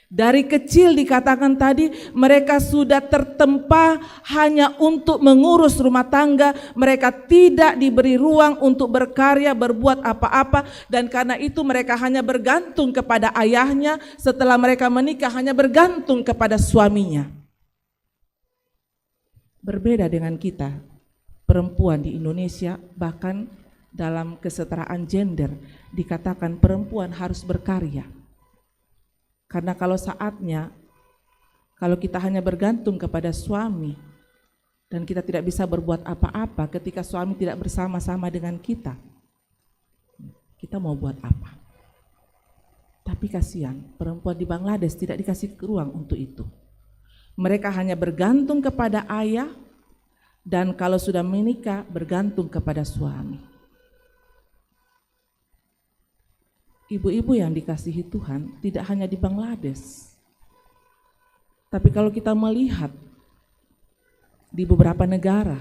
Dari kecil dikatakan tadi mereka sudah tertempa hanya untuk mengurus rumah tangga. Mereka tidak diberi ruang untuk berkarya, berbuat apa-apa. Dan karena itu mereka hanya bergantung kepada ayahnya. Setelah mereka menikah hanya bergantung kepada suaminya. Berbeda dengan kita, perempuan di Indonesia, bahkan dalam kesetaraan gender dikatakan perempuan harus berkarya. Karena kalau saatnya, kalau kita hanya bergantung kepada suami dan kita tidak bisa berbuat apa-apa ketika suami tidak bersama-sama dengan kita mau buat apa? Tapi kasihan, perempuan di Bangladesh tidak dikasih ruang untuk itu. Mereka hanya bergantung kepada ayah dan kalau sudah menikah bergantung kepada suami. Ibu-ibu yang dikasihi Tuhan, tidak hanya di Bangladesh, Tapi kalau kita melihat di beberapa negara,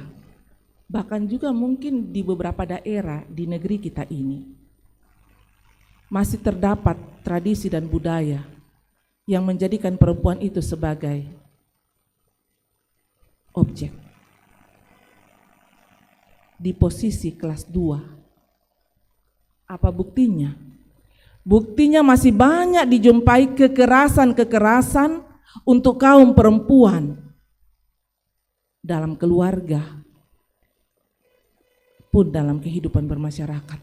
bahkan juga mungkin di beberapa daerah di negeri kita ini, masih terdapat tradisi dan budaya yang menjadikan perempuan itu sebagai objek di posisi kelas 2. Apa buktinya? Buktinya masih banyak dijumpai kekerasan-kekerasan untuk kaum perempuan dalam keluarga pun dalam kehidupan bermasyarakat,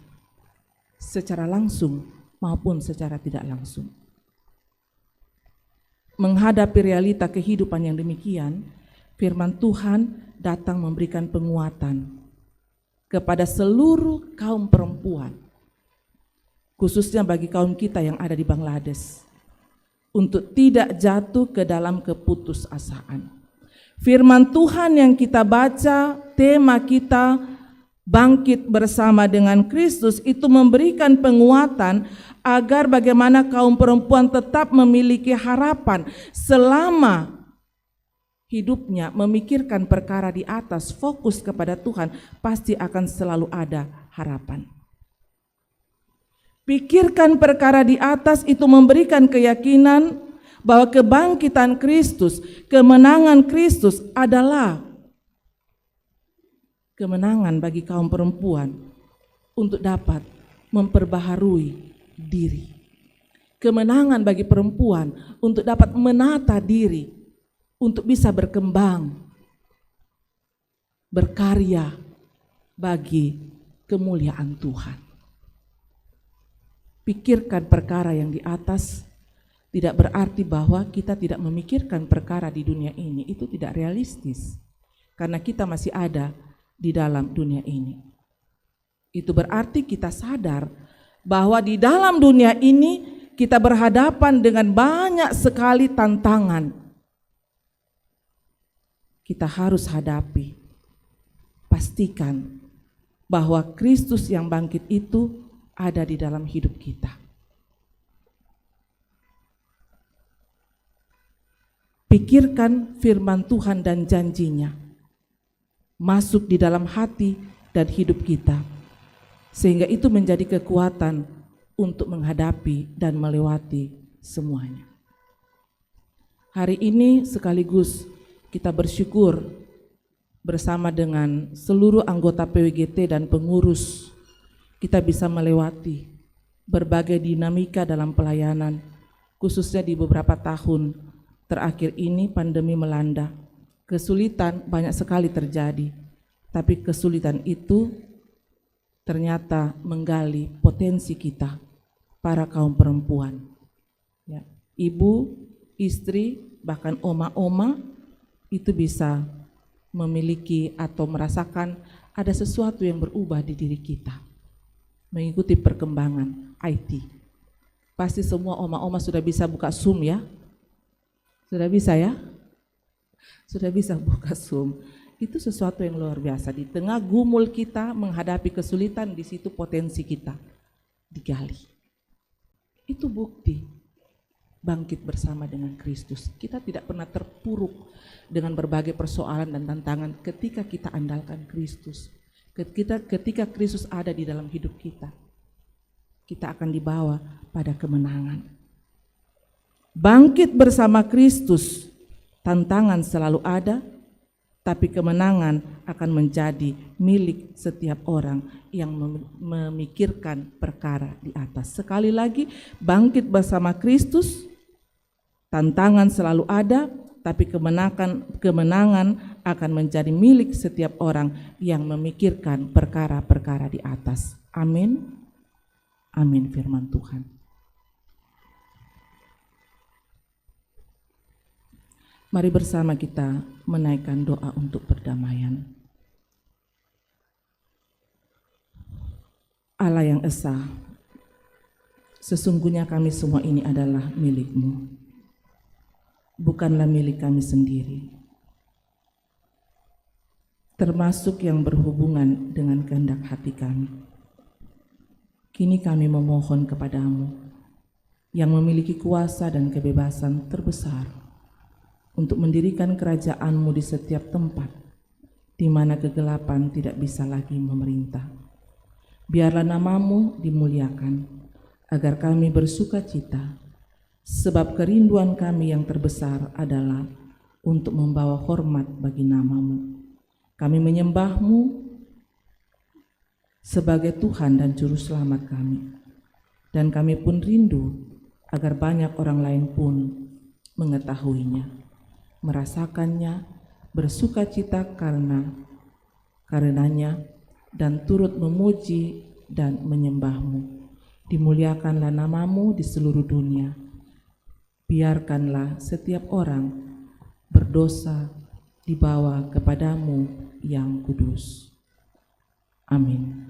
secara langsung maupun secara tidak langsung. Menghadapi realita kehidupan yang demikian, firman Tuhan datang memberikan penguatan kepada seluruh kaum perempuan, khususnya bagi kaum kita yang ada di Bangladesh, untuk tidak jatuh ke dalam keputusasaan. Firman Tuhan yang kita baca, tema kita bangkit bersama dengan Kristus, itu memberikan penguatan agar bagaimana kaum perempuan tetap memiliki harapan selama hidupnya memikirkan perkara di atas, fokus kepada Tuhan, pasti akan selalu ada harapan. Pikirkan perkara di atas itu memberikan keyakinan bahwa kebangkitan Kristus, kemenangan Kristus adalah kemenangan bagi kaum perempuan untuk dapat memperbaharui diri. Kemenangan bagi perempuan untuk dapat menata diri, untuk bisa berkembang, berkarya bagi kemuliaan Tuhan. Pikirkan perkara yang di atas tidak berarti bahwa kita tidak memikirkan perkara di dunia ini, itu tidak realistis. Karena kita masih ada di dalam dunia ini. Itu berarti kita sadar bahwa di dalam dunia ini kita berhadapan dengan banyak sekali tantangan. Kita harus hadapi. Pastikan bahwa Kristus yang bangkit itu ada di dalam hidup kita. Pikirkan firman Tuhan dan janjinya masuk di dalam hati dan hidup kita, sehingga itu menjadi kekuatan untuk menghadapi dan melewati semuanya. Hari ini sekaligus kita bersyukur bersama dengan seluruh anggota PWGT dan pengurus, kita bisa melewati berbagai dinamika dalam pelayanan, khususnya di beberapa tahun terakhir ini pandemi melanda. Kesulitan banyak sekali terjadi, tapi kesulitan itu ternyata menggali potensi kita, para kaum perempuan. Ya, ibu, istri, bahkan oma-oma itu bisa memiliki atau merasakan ada sesuatu yang berubah di diri kita. Mengikuti perkembangan IT. Pasti semua oma-oma sudah bisa buka Zoom ya? Sudah bisa ya? Sudah bisa buka Zoom. Itu sesuatu yang luar biasa. Di tengah gumul kita menghadapi kesulitan, di situ potensi kita digali. Itu bukti bangkit bersama dengan Kristus. Kita tidak pernah terpuruk dengan berbagai persoalan dan tantangan ketika kita andalkan Kristus. Ketika Kristus ada di dalam hidup kita, kita akan dibawa pada kemenangan. Bangkit bersama Kristus, tantangan selalu ada, tapi kemenangan akan menjadi milik setiap orang yang memikirkan perkara di atas. Sekali lagi, bangkit bersama Kristus, tantangan selalu ada, tapi kemenangan akan menjadi milik setiap orang yang memikirkan perkara-perkara di atas. Amin. Amin firman Tuhan. Mari bersama kita menaikkan doa untuk perdamaian. Allah yang esa, sesungguhnya kami semua ini adalah milik-Mu, bukanlah milik kami sendiri, termasuk yang berhubungan dengan kehendak hati kami. Kini kami memohon kepadamu, yang memiliki kuasa dan kebebasan terbesar, untuk mendirikan kerajaan-Mu di setiap tempat, di mana kegelapan tidak bisa lagi memerintah. Biarlah nama-Mu dimuliakan, agar kami bersuka cita, sebab kerinduan kami yang terbesar adalah untuk membawa hormat bagi nama-Mu. Kami menyembah-Mu sebagai Tuhan dan Juru Selamat kami, dan kami pun rindu agar banyak orang lain pun mengetahuinya, merasakannya, bersuka cita karenanya, dan turut memuji dan menyembah-Mu. Dimuliakanlah nama-Mu di seluruh dunia. Biarkanlah setiap orang berdosa dibawa kepadamu yang kudus. Amin.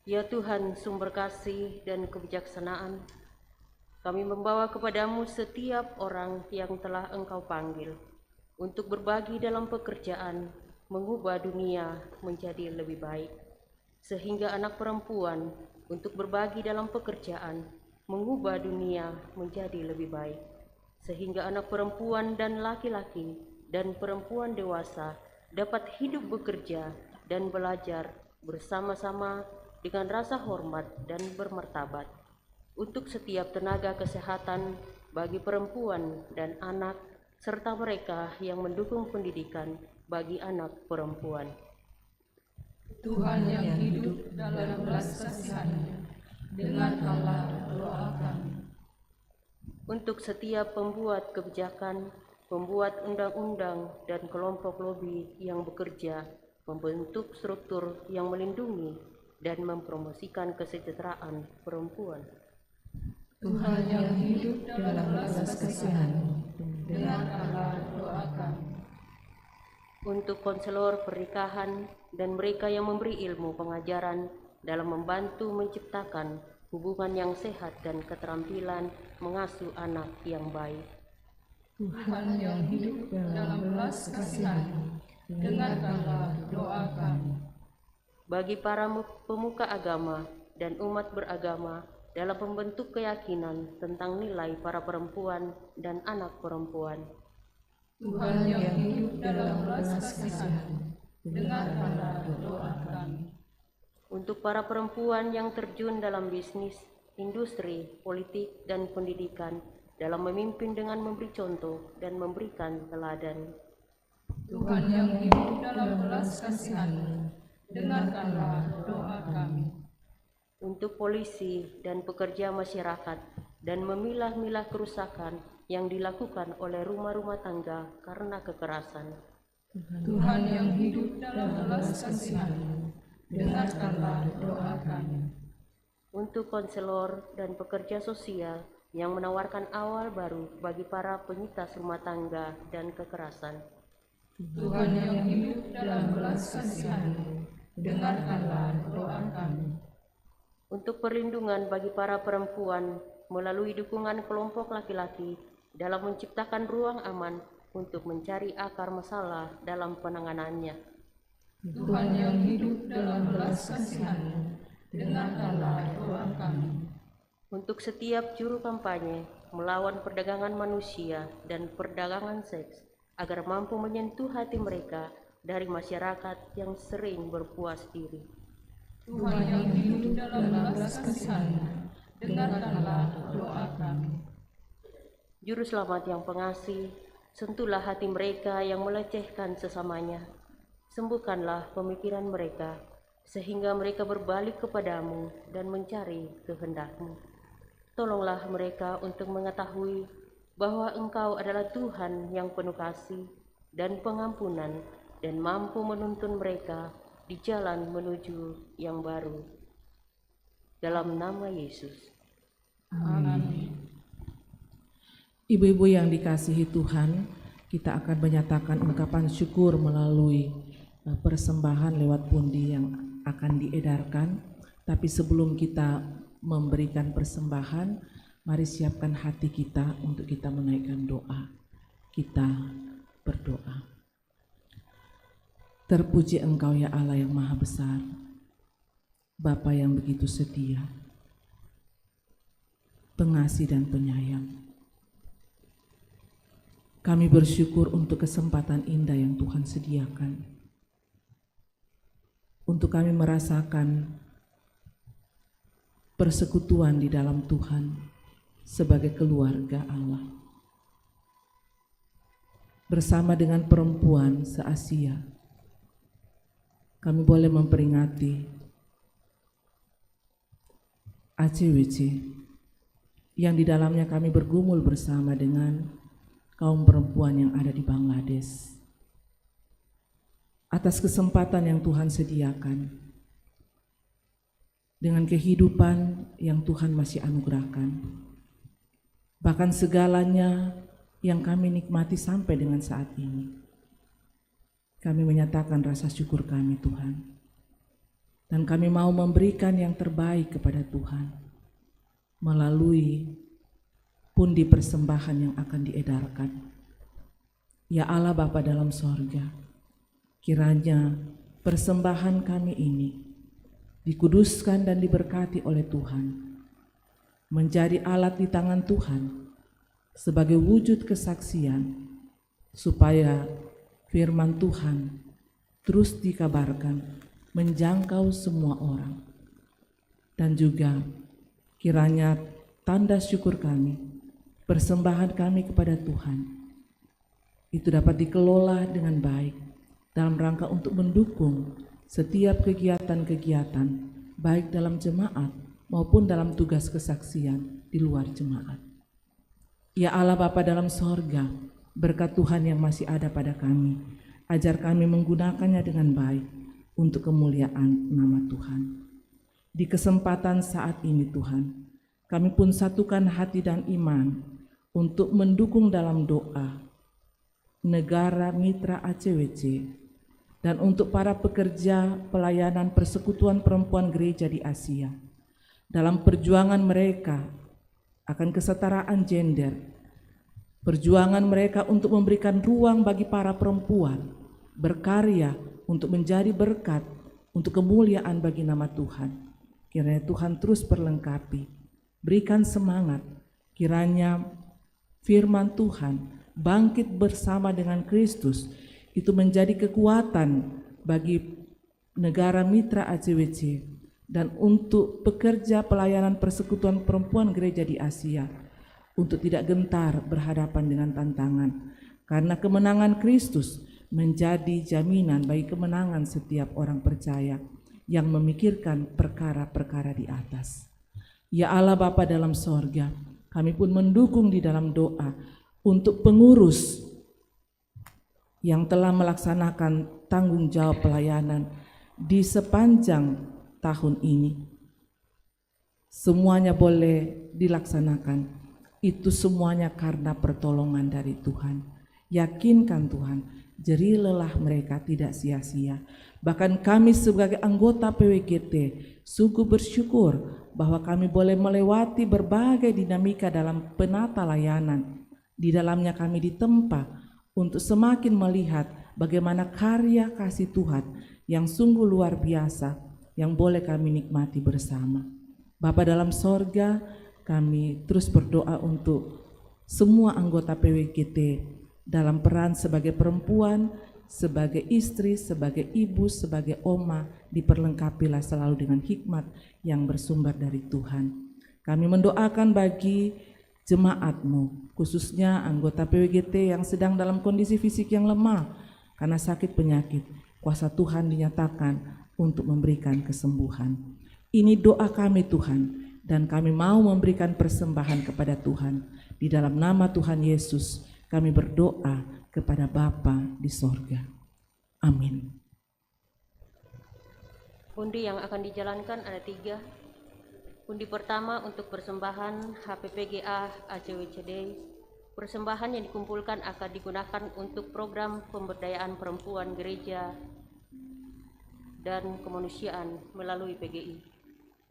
Ya Tuhan, sumber kasih dan kebijaksanaan, kami membawa kepadamu setiap orang yang telah Engkau panggil untuk berbagi dalam pekerjaan, mengubah dunia menjadi lebih baik, sehingga anak perempuan untuk berbagi dalam pekerjaan, mengubah dunia menjadi lebih baik, sehingga anak perempuan dan laki-laki dan perempuan dewasa dapat hidup bekerja dan belajar bersama-sama dengan rasa hormat dan bermartabat, untuk setiap tenaga kesehatan bagi perempuan dan anak, serta mereka yang mendukung pendidikan bagi anak perempuan. Tuhan yang hidup dalam belas kasihan-Nya, dengarkanlah doa kami. Untuk setiap pembuat kebijakan, pembuat undang-undang, dan kelompok lobi yang bekerja membentuk struktur yang melindungi dan mempromosikan kesejahteraan perempuan. Tuhan yang hidup dalam belas kasihan-Nya, dengarkanlah doa kami. Untuk konselor pernikahan dan mereka yang memberi ilmu pengajaran dalam membantu menciptakan hubungan yang sehat dan keterampilan mengasuh anak yang baik. Tuhan yang hidup dalam belas kasihan-Nya, dengarkanlah doa kami. Bagi para pemuka agama dan umat beragama dalam membentuk keyakinan tentang nilai para perempuan dan anak perempuan. Tuhan yang hidup dalam belas kasihan-Nya, dengarkanlah doa kami. Untuk para perempuan yang terjun dalam bisnis, industri, politik, dan pendidikan dalam memimpin dengan memberi contoh dan memberikan teladan. Tuhan yang hidup dalam belas kasihan-Nya, dengarkanlah doa kami. Untuk polisi dan pekerja masyarakat dan memilah-milah kerusakan yang dilakukan oleh rumah-rumah tangga karena kekerasan. Tuhan yang hidup dalam belas kasihan-Nya, dengarkanlah doa kami. Untuk konselor dan pekerja sosial yang menawarkan awal baru bagi para penyintas rumah tangga dan kekerasan. Tuhan yang hidup dalam belas kasihan-Nya, dengarkanlah doa kami. Untuk perlindungan bagi para perempuan melalui dukungan kelompok laki-laki dalam menciptakan ruang aman untuk mencari akar masalah dalam penanganannya. Tuhan yang hidup dalam belas kasihan-Nya, dengarkanlah doa kami. Untuk setiap juru kampanye melawan perdagangan manusia dan perdagangan seks agar mampu menyentuh hati mereka dari masyarakat yang sering berpuas diri. Tuhan yang hidup dalam belas kasihan-Nya, dengarkanlah doa kami. Juru selamat yang pengasih, sentuhlah hati mereka yang melecehkan sesamanya. Sembuhkanlah pemikiran mereka, sehingga mereka berbalik kepadamu dan mencari kehendak-Mu. Tolonglah mereka untuk mengetahui bahwa Engkau adalah Tuhan yang penuh kasih dan pengampunan dan mampu menuntun mereka di jalan menuju yang baru. Dalam nama Yesus. Amin. Ibu-ibu yang dikasihi Tuhan, kita akan menyatakan ungkapan syukur melalui persembahan lewat pundi yang akan diedarkan. Tapi sebelum kita memberikan persembahan, mari siapkan hati kita untuk kita menaikkan doa. Kita berdoa. Terpuji Engkau ya Allah yang Maha Besar, Bapa yang begitu setia, pengasih dan penyayang. Kami bersyukur untuk kesempatan indah yang Tuhan sediakan, untuk kami merasakan persekutuan di dalam Tuhan sebagai keluarga Allah. Bersama dengan perempuan se-Asia, kami boleh memperingati ACWC yang di dalamnya kami bergumul bersama dengan kaum perempuan yang ada di Bangladesh. Atas kesempatan yang Tuhan sediakan, dengan kehidupan yang Tuhan masih anugerahkan, bahkan segalanya yang kami nikmati sampai dengan saat ini, kami menyatakan rasa syukur kami Tuhan, dan kami mau memberikan yang terbaik kepada Tuhan melalui pundi persembahan yang akan diedarkan. Ya Allah Bapa dalam sorga, Kiranya persembahan kami ini dikuduskan dan diberkati oleh Tuhan, menjadi alat di tangan Tuhan sebagai wujud kesaksian, supaya firman Tuhan terus dikabarkan menjangkau semua orang. Dan juga kiranya tanda syukur kami, persembahan kami kepada Tuhan, itu dapat dikelola dengan baik dalam rangka untuk mendukung setiap kegiatan-kegiatan baik dalam jemaat maupun dalam tugas kesaksian di luar jemaat. Ya Allah Bapa dalam sorga, berkat Tuhan yang masih ada pada kami, ajar kami menggunakannya dengan baik untuk kemuliaan nama Tuhan. Di kesempatan saat ini Tuhan, kami pun satukan hati dan iman untuk mendukung dalam doa negara mitra ACWC dan untuk para pekerja pelayanan persekutuan perempuan gereja di Asia dalam perjuangan mereka akan kesetaraan gender, perjuangan mereka untuk memberikan ruang bagi para perempuan berkarya untuk menjadi berkat untuk kemuliaan bagi nama Tuhan. Kiranya Tuhan terus perlengkapi, berikan semangat, kiranya firman Tuhan bangkit bersama dengan Kristus itu menjadi kekuatan bagi negara mitra ACWC dan untuk pekerja pelayanan persekutuan perempuan gereja di Asia untuk tidak gentar berhadapan dengan tantangan, karena kemenangan Kristus menjadi jaminan bagi kemenangan setiap orang percaya yang memikirkan perkara-perkara di atas. Ya Allah Bapa dalam sorga, kami pun mendukung di dalam doa untuk pengurus yang telah melaksanakan tanggung jawab pelayanan di sepanjang tahun ini. Semuanya boleh dilaksanakan, itu semuanya karena pertolongan dari Tuhan. Yakinkan Tuhan, jerih lelah mereka tidak sia-sia. Bahkan kami sebagai anggota PWGT sungguh bersyukur bahwa kami boleh melewati berbagai dinamika dalam penata layanan. Di dalamnya kami ditempa untuk semakin melihat bagaimana karya kasih Tuhan yang sungguh luar biasa yang boleh kami nikmati bersama. Bapa dalam sorga, kami terus berdoa untuk semua anggota PWGT dalam peran sebagai perempuan, sebagai istri, sebagai ibu, sebagai oma, diperlengkapilah selalu dengan hikmat yang bersumber dari Tuhan. Kami mendoakan bagi jemaat-Mu, khususnya anggota PWGT yang sedang dalam kondisi fisik yang lemah karena sakit penyakit. Kuasa Tuhan dinyatakan untuk memberikan kesembuhan. Ini doa kami Tuhan, dan kami mau memberikan persembahan kepada Tuhan. Di dalam nama Tuhan Yesus kami berdoa kepada Bapa di sorga. Amin. Undi yang akan dijalankan ada 3. Undi pertama untuk persembahan HPPGA ACWCD. Persembahan yang dikumpulkan akan digunakan untuk program pemberdayaan perempuan gereja dan kemanusiaan melalui PGI.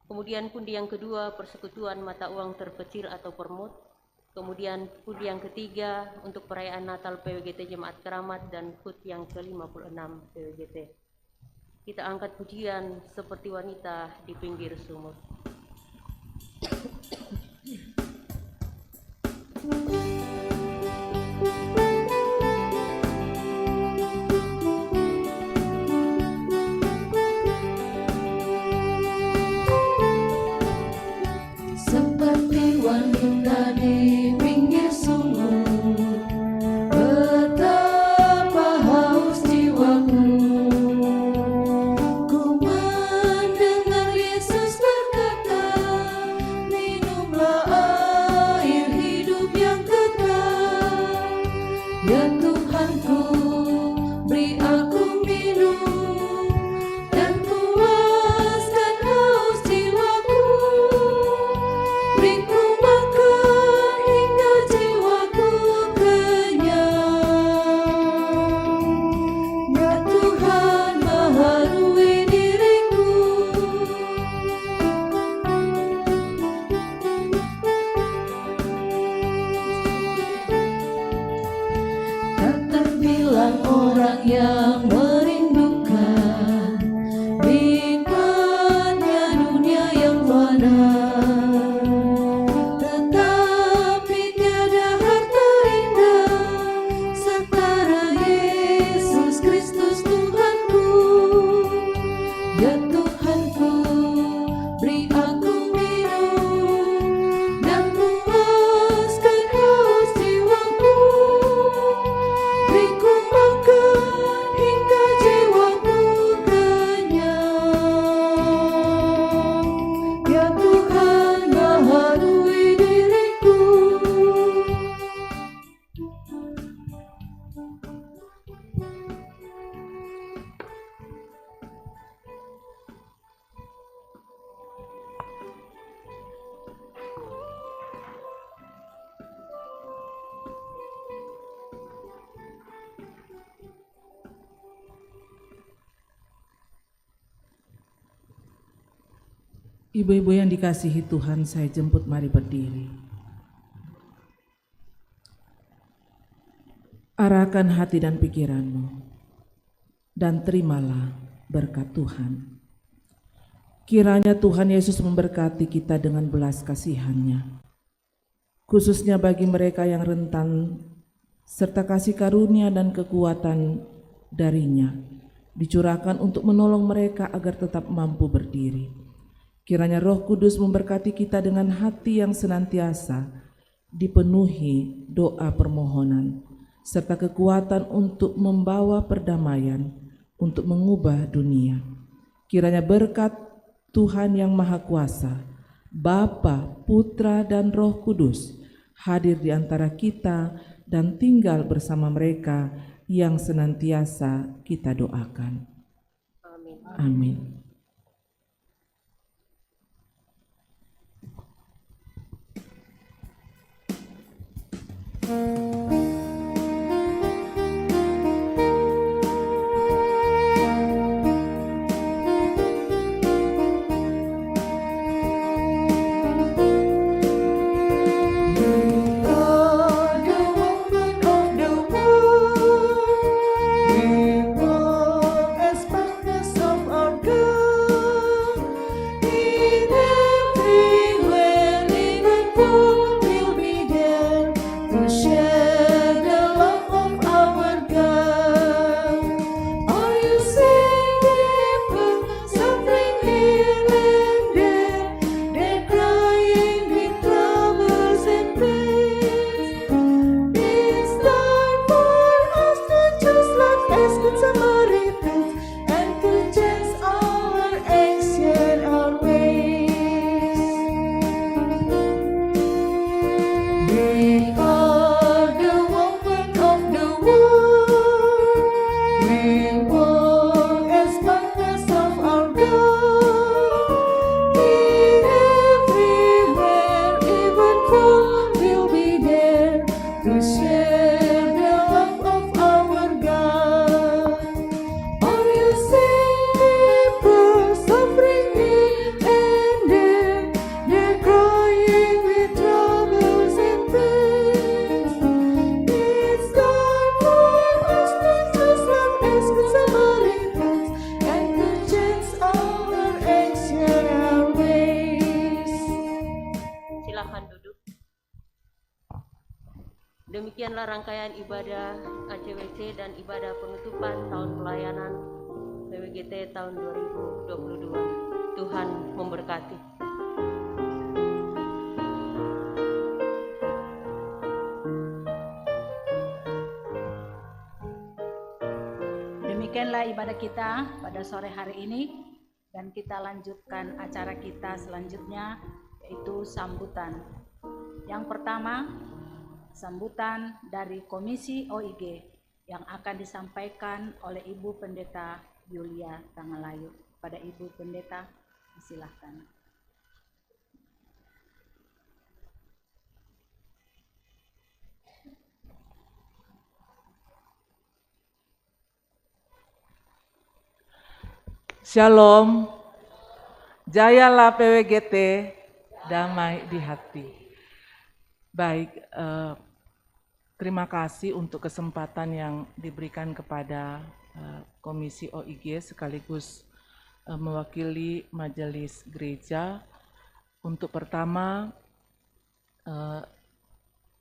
Kemudian undi yang kedua, persekutuan mata uang terkecil atau permut. Kemudian undi yang ketiga untuk perayaan Natal PWGT Jemaat Keramat dan HUT yang ke-56 PWGT. Kita angkat pujian seperti wanita di pinggir sumur. Seperti wanita di pinggir sumur, betapa haus jiwaku. Ku mendengar Yesus berkata, minumlah air hidup yang kekal. Ya Tuhanku, beri aku minum dan puaskan haus jiwaku. Beriku makan hingga jiwaku kenyang. Ya Tuhan, baharui diriku. Tak terbilang orang yang merindu Ibu-ibu yang dikasihi Tuhan, saya jemput mari berdiri. Arahkan hati dan pikiranmu, dan terimalah berkat Tuhan. Kiranya Tuhan Yesus memberkati kita dengan belas kasihan-Nya, khususnya bagi mereka yang rentan, serta kasih karunia dan kekuatan dari-Nya dicurahkan untuk menolong mereka agar tetap mampu berdiri. Kiranya Roh Kudus memberkati kita dengan hati yang senantiasa dipenuhi doa permohonan, serta kekuatan untuk membawa perdamaian, untuk mengubah dunia. Kiranya berkat Tuhan yang Maha Kuasa, Bapa, Putra, dan Roh Kudus hadir di antara kita dan tinggal bersama mereka yang senantiasa kita doakan. Amin. Amin. Demikianlah rangkaian ibadah ACWC dan ibadah penutupan tahun pelayanan PWGT tahun 2022. Tuhan memberkati. Demikianlah ibadah kita pada sore hari ini, dan kita lanjutkan acara kita selanjutnya, yaitu sambutan. Yang pertama, sambutan dari Komisi OIG yang akan disampaikan oleh Ibu Pendeta Yulia Tangalayu. Pada Ibu Pendeta, silakan. Shalom, jayalah PWGT, damai di hati. Baik, terima kasih untuk kesempatan yang diberikan kepada Komisi OIG sekaligus mewakili Majelis Gereja. Untuk pertama,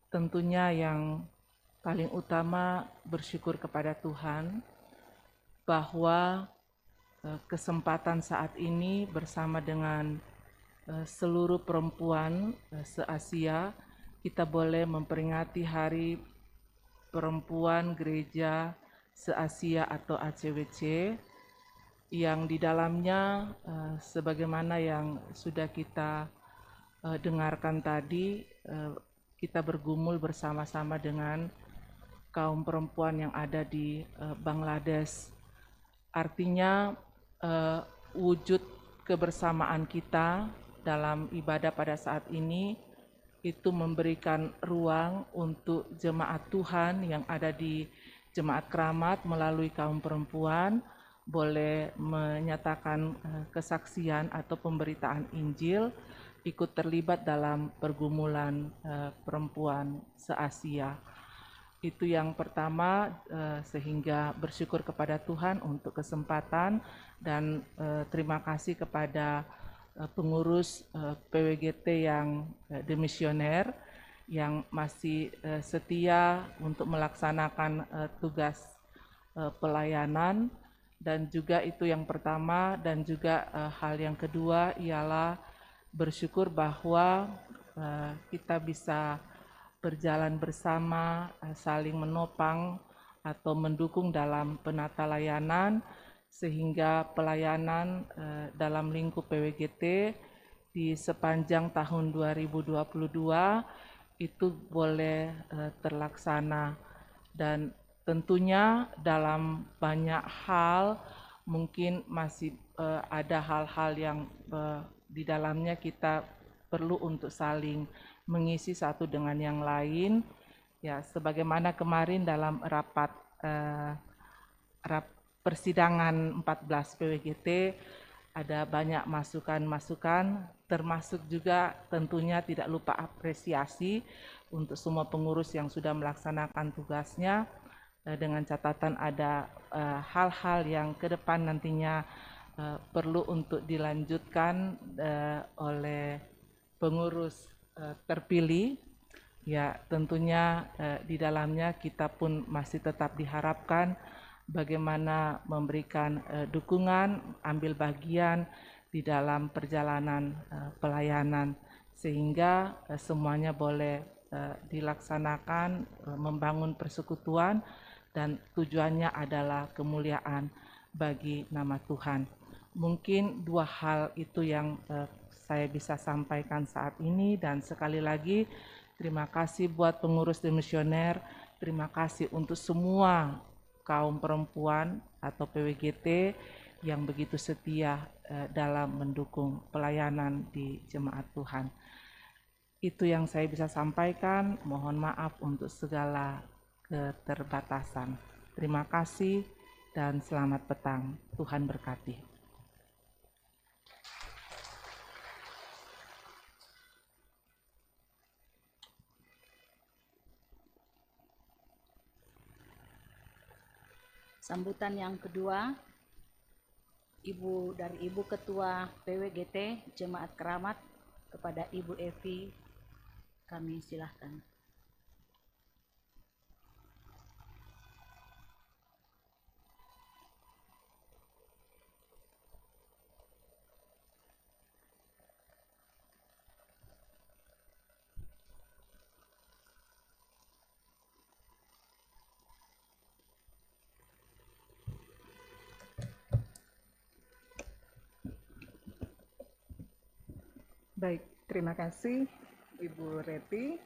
tentunya yang paling utama bersyukur kepada Tuhan bahwa kesempatan saat ini bersama dengan seluruh perempuan se-Asia, kita boleh memperingati Hari Perempuan Gereja Se-Asia atau ACWC, yang di dalamnya sebagaimana yang sudah kita dengarkan tadi, kita bergumul bersama-sama dengan kaum perempuan yang ada di Bangladesh. Artinya wujud kebersamaan kita dalam ibadah pada saat ini itu memberikan ruang untuk jemaat Tuhan yang ada di Jemaat Keramat melalui kaum perempuan boleh menyatakan kesaksian atau pemberitaan Injil, ikut terlibat dalam pergumulan perempuan se-Asia. Itu yang pertama, sehingga bersyukur kepada Tuhan untuk kesempatan dan terima kasih kepada pengurus PWGT yang demisioner yang masih setia untuk melaksanakan tugas pelayanan. Dan juga itu yang pertama, dan juga hal yang kedua ialah bersyukur bahwa kita bisa berjalan bersama, saling menopang atau mendukung dalam penata layanan, sehingga pelayanan dalam lingkup PWGT di sepanjang tahun 2022 itu boleh terlaksana. Dan tentunya dalam banyak hal mungkin masih ada hal-hal yang di dalamnya kita perlu untuk saling mengisi satu dengan yang lain. Ya, sebagaimana kemarin dalam rapat persidangan 14 PWGT ada banyak masukan-masukan, termasuk juga tentunya tidak lupa apresiasi untuk semua pengurus yang sudah melaksanakan tugasnya, dengan catatan ada hal-hal yang ke depan nantinya perlu untuk dilanjutkan oleh pengurus terpilih. Ya, tentunya di dalamnya kita pun masih tetap diharapkan bagaimana memberikan dukungan, ambil bagian di dalam perjalanan pelayanan, sehingga semuanya boleh dilaksanakan, membangun persekutuan, dan tujuannya adalah kemuliaan bagi nama Tuhan. Mungkin dua hal itu yang saya bisa sampaikan saat ini, dan sekali lagi terima kasih buat pengurus demisioner, terima kasih untuk semua kaum perempuan atau PWGT yang begitu setia dalam mendukung pelayanan di jemaat Tuhan. Itu yang saya bisa sampaikan, mohon maaf untuk segala keterbatasan. Terima kasih dan selamat petang. Tuhan berkati. Sambutan yang kedua, Ibu Ketua PWGT Jemaat Keramat kepada Ibu Evi, kami silahkan. Baik, terima kasih Ibu Reti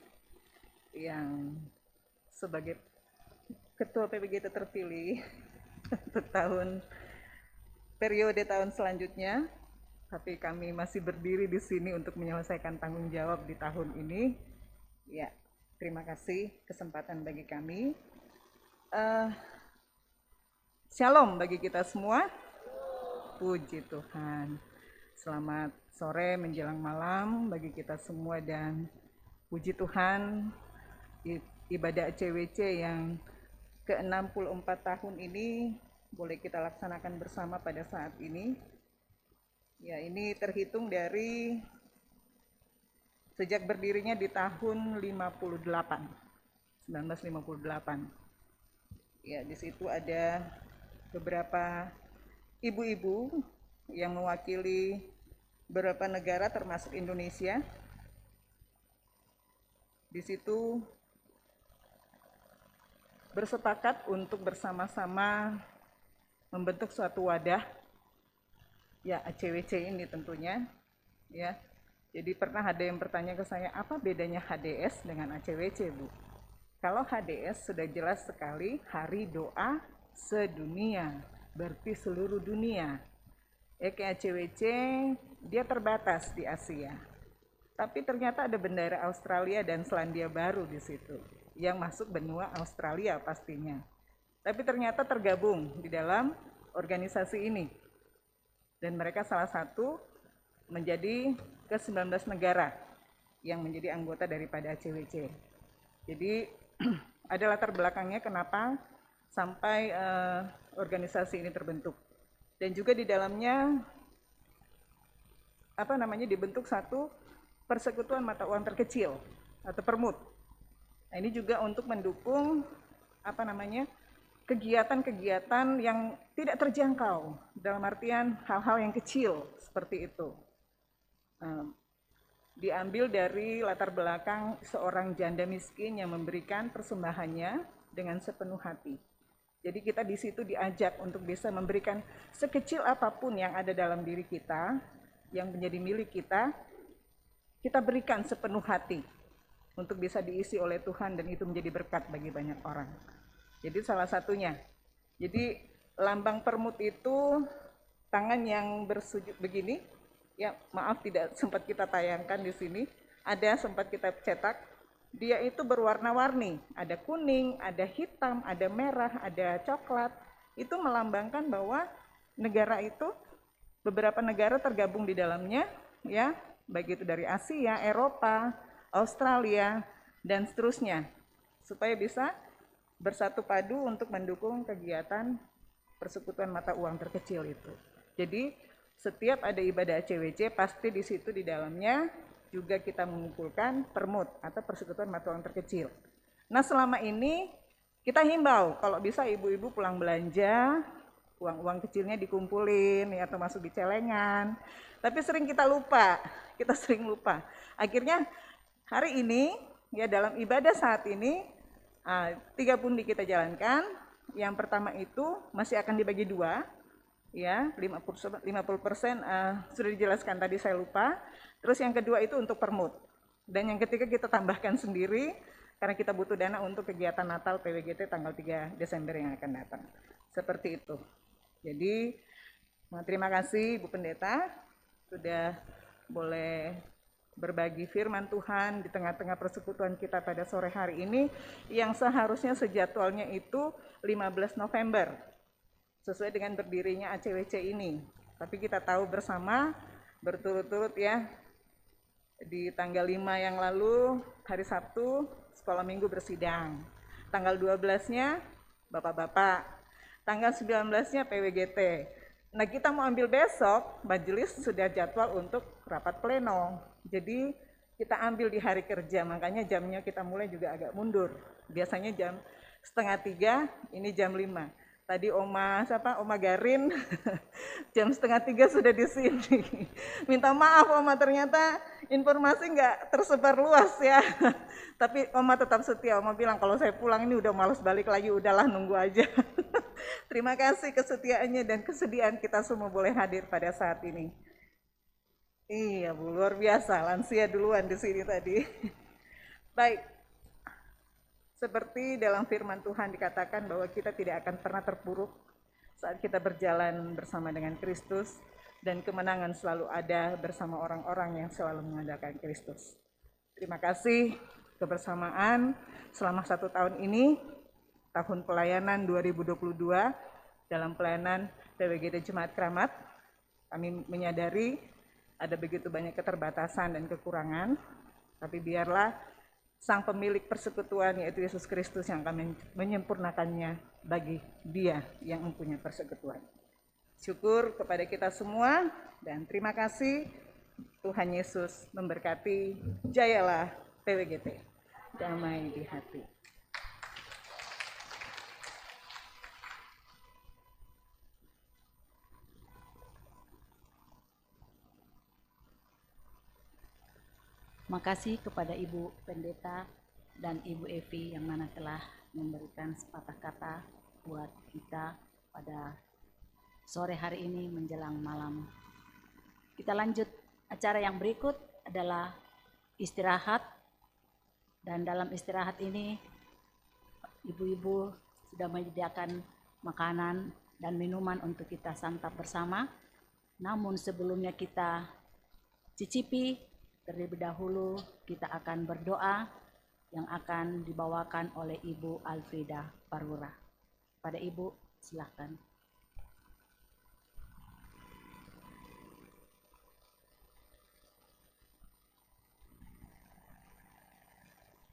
yang sebagai Ketua PWGT terpilih untuk periode tahun selanjutnya, tapi kami masih berdiri di sini untuk menyelesaikan tanggung jawab di tahun ini. Ya, terima kasih kesempatan bagi kami. Shalom bagi kita semua. Puji Tuhan. Selamat sore menjelang malam bagi kita semua, dan puji Tuhan ibadah ACWC yang ke-64 tahun ini boleh kita laksanakan bersama pada saat ini. Ya, ini terhitung dari sejak berdirinya di tahun 1958. Ya, di situ ada beberapa ibu-ibu yang mewakili beberapa negara termasuk Indonesia. Di situ bersepakat untuk bersama-sama membentuk suatu wadah, ya ACWC ini tentunya, ya. Jadi pernah ada yang bertanya ke saya, apa bedanya HDS dengan ACWC, Bu? Kalau HDS sudah jelas sekali, Hari Doa Sedunia, berarti seluruh dunia. ACWC dia terbatas di Asia, tapi ternyata ada bendera Australia dan Selandia Baru di situ, yang masuk benua Australia pastinya. Tapi ternyata tergabung di dalam organisasi ini. Dan mereka salah satu menjadi ke-19 negara yang menjadi anggota daripada ACWC. Jadi ada latar belakangnya kenapa sampai organisasi ini terbentuk. Dan juga di dalamnya dibentuk satu persekutuan mata uang terkecil atau permut. Nah, ini juga untuk mendukung kegiatan-kegiatan yang tidak terjangkau, dalam artian hal-hal yang kecil seperti itu. Diambil dari latar belakang seorang janda miskin yang memberikan persembahannya dengan sepenuh hati. Jadi kita di situ diajak untuk bisa memberikan sekecil apapun yang ada dalam diri kita, yang menjadi milik kita, kita berikan sepenuh hati untuk bisa diisi oleh Tuhan dan itu menjadi berkat bagi banyak orang. Jadi salah satunya. Jadi lambang permut itu tangan yang bersujud begini. Ya, maaf tidak sempat kita tayangkan di sini. Ada sempat kita cetak. Dia itu berwarna-warni. Ada kuning, ada hitam, ada merah, ada coklat. Itu melambangkan bahwa negara itu beberapa negara tergabung di dalamnya, ya, baik itu dari Asia, Eropa, Australia, dan seterusnya, supaya bisa bersatu padu untuk mendukung kegiatan persekutuan mata uang terkecil itu. Jadi setiap ada ibadah ACWC pasti di situ di dalamnya juga kita mengumpulkan permut atau persekutuan mata uang terkecil. Nah selama ini kita himbau kalau bisa ibu-ibu pulang belanja, uang-uang kecilnya dikumpulin ya, atau masuk di celengan. Tapi sering kita lupa, Akhirnya hari ini ya dalam ibadah saat ini 3 pundi kita jalankan. Yang pertama itu masih akan dibagi 2. Ya, 50% sudah dijelaskan tadi saya lupa. Terus yang kedua itu untuk permut. Dan yang ketiga kita tambahkan sendiri karena kita butuh dana untuk kegiatan Natal PWGT tanggal 3 Desember yang akan datang. Seperti itu. Jadi terima kasih Bu Pendeta sudah boleh berbagi firman Tuhan di tengah-tengah persekutuan kita pada sore hari ini yang seharusnya sejadwalnya itu 15 November sesuai dengan berdirinya ACWC ini. Tapi kita tahu bersama berturut-turut ya, di tanggal 5 yang lalu hari Sabtu sekolah minggu bersidang, tanggal 12-nya Bapak-bapak, tanggal 19-nya PWGT. Nah kita mau ambil besok, majelis sudah jadwal untuk rapat pleno. Jadi kita ambil di hari kerja, makanya jamnya kita mulai juga agak mundur. Biasanya jam 2:30, ini jam 5. Tadi Oma Garin jam 2:30 sudah di sini. Minta maaf Oma, ternyata informasi nggak tersebar luas ya. Tapi Oma tetap setia. Oma bilang kalau saya pulang ini udah malas balik lagi, udahlah nunggu aja. Terima kasih kesetiaannya dan kesediaan kita semua boleh hadir pada saat ini. Iya Bu, luar biasa, lansia duluan di sini tadi. Baik, seperti dalam firman Tuhan dikatakan bahwa kita tidak akan pernah terpuruk saat kita berjalan bersama dengan Kristus dan kemenangan selalu ada bersama orang-orang yang selalu mengandalkan Kristus. Terima kasih kebersamaan selama 1 tahun ini, tahun pelayanan 2022 dalam pelayanan PWGT Jemaat Keramat. Kami menyadari ada begitu banyak keterbatasan dan kekurangan, tapi biarlah Sang pemilik persekutuan yaitu Yesus Kristus yang akan menyempurnakannya bagi Dia yang mempunyai persekutuan. Syukur kepada kita semua dan terima kasih. Tuhan Yesus memberkati. Jayalah PWGT. Damai di hati. Makasih kepada Ibu Pendeta dan Ibu Evi yang mana telah memberikan sepatah kata buat kita pada sore hari ini menjelang malam. Kita lanjut, acara yang berikut adalah istirahat, dan dalam istirahat ini ibu-ibu sudah menyediakan makanan dan minuman untuk kita santap bersama. Namun sebelumnya kita cicipi, terlebih dahulu kita akan berdoa yang akan dibawakan oleh Ibu Alfrida Parura. Pada Ibu, silakan.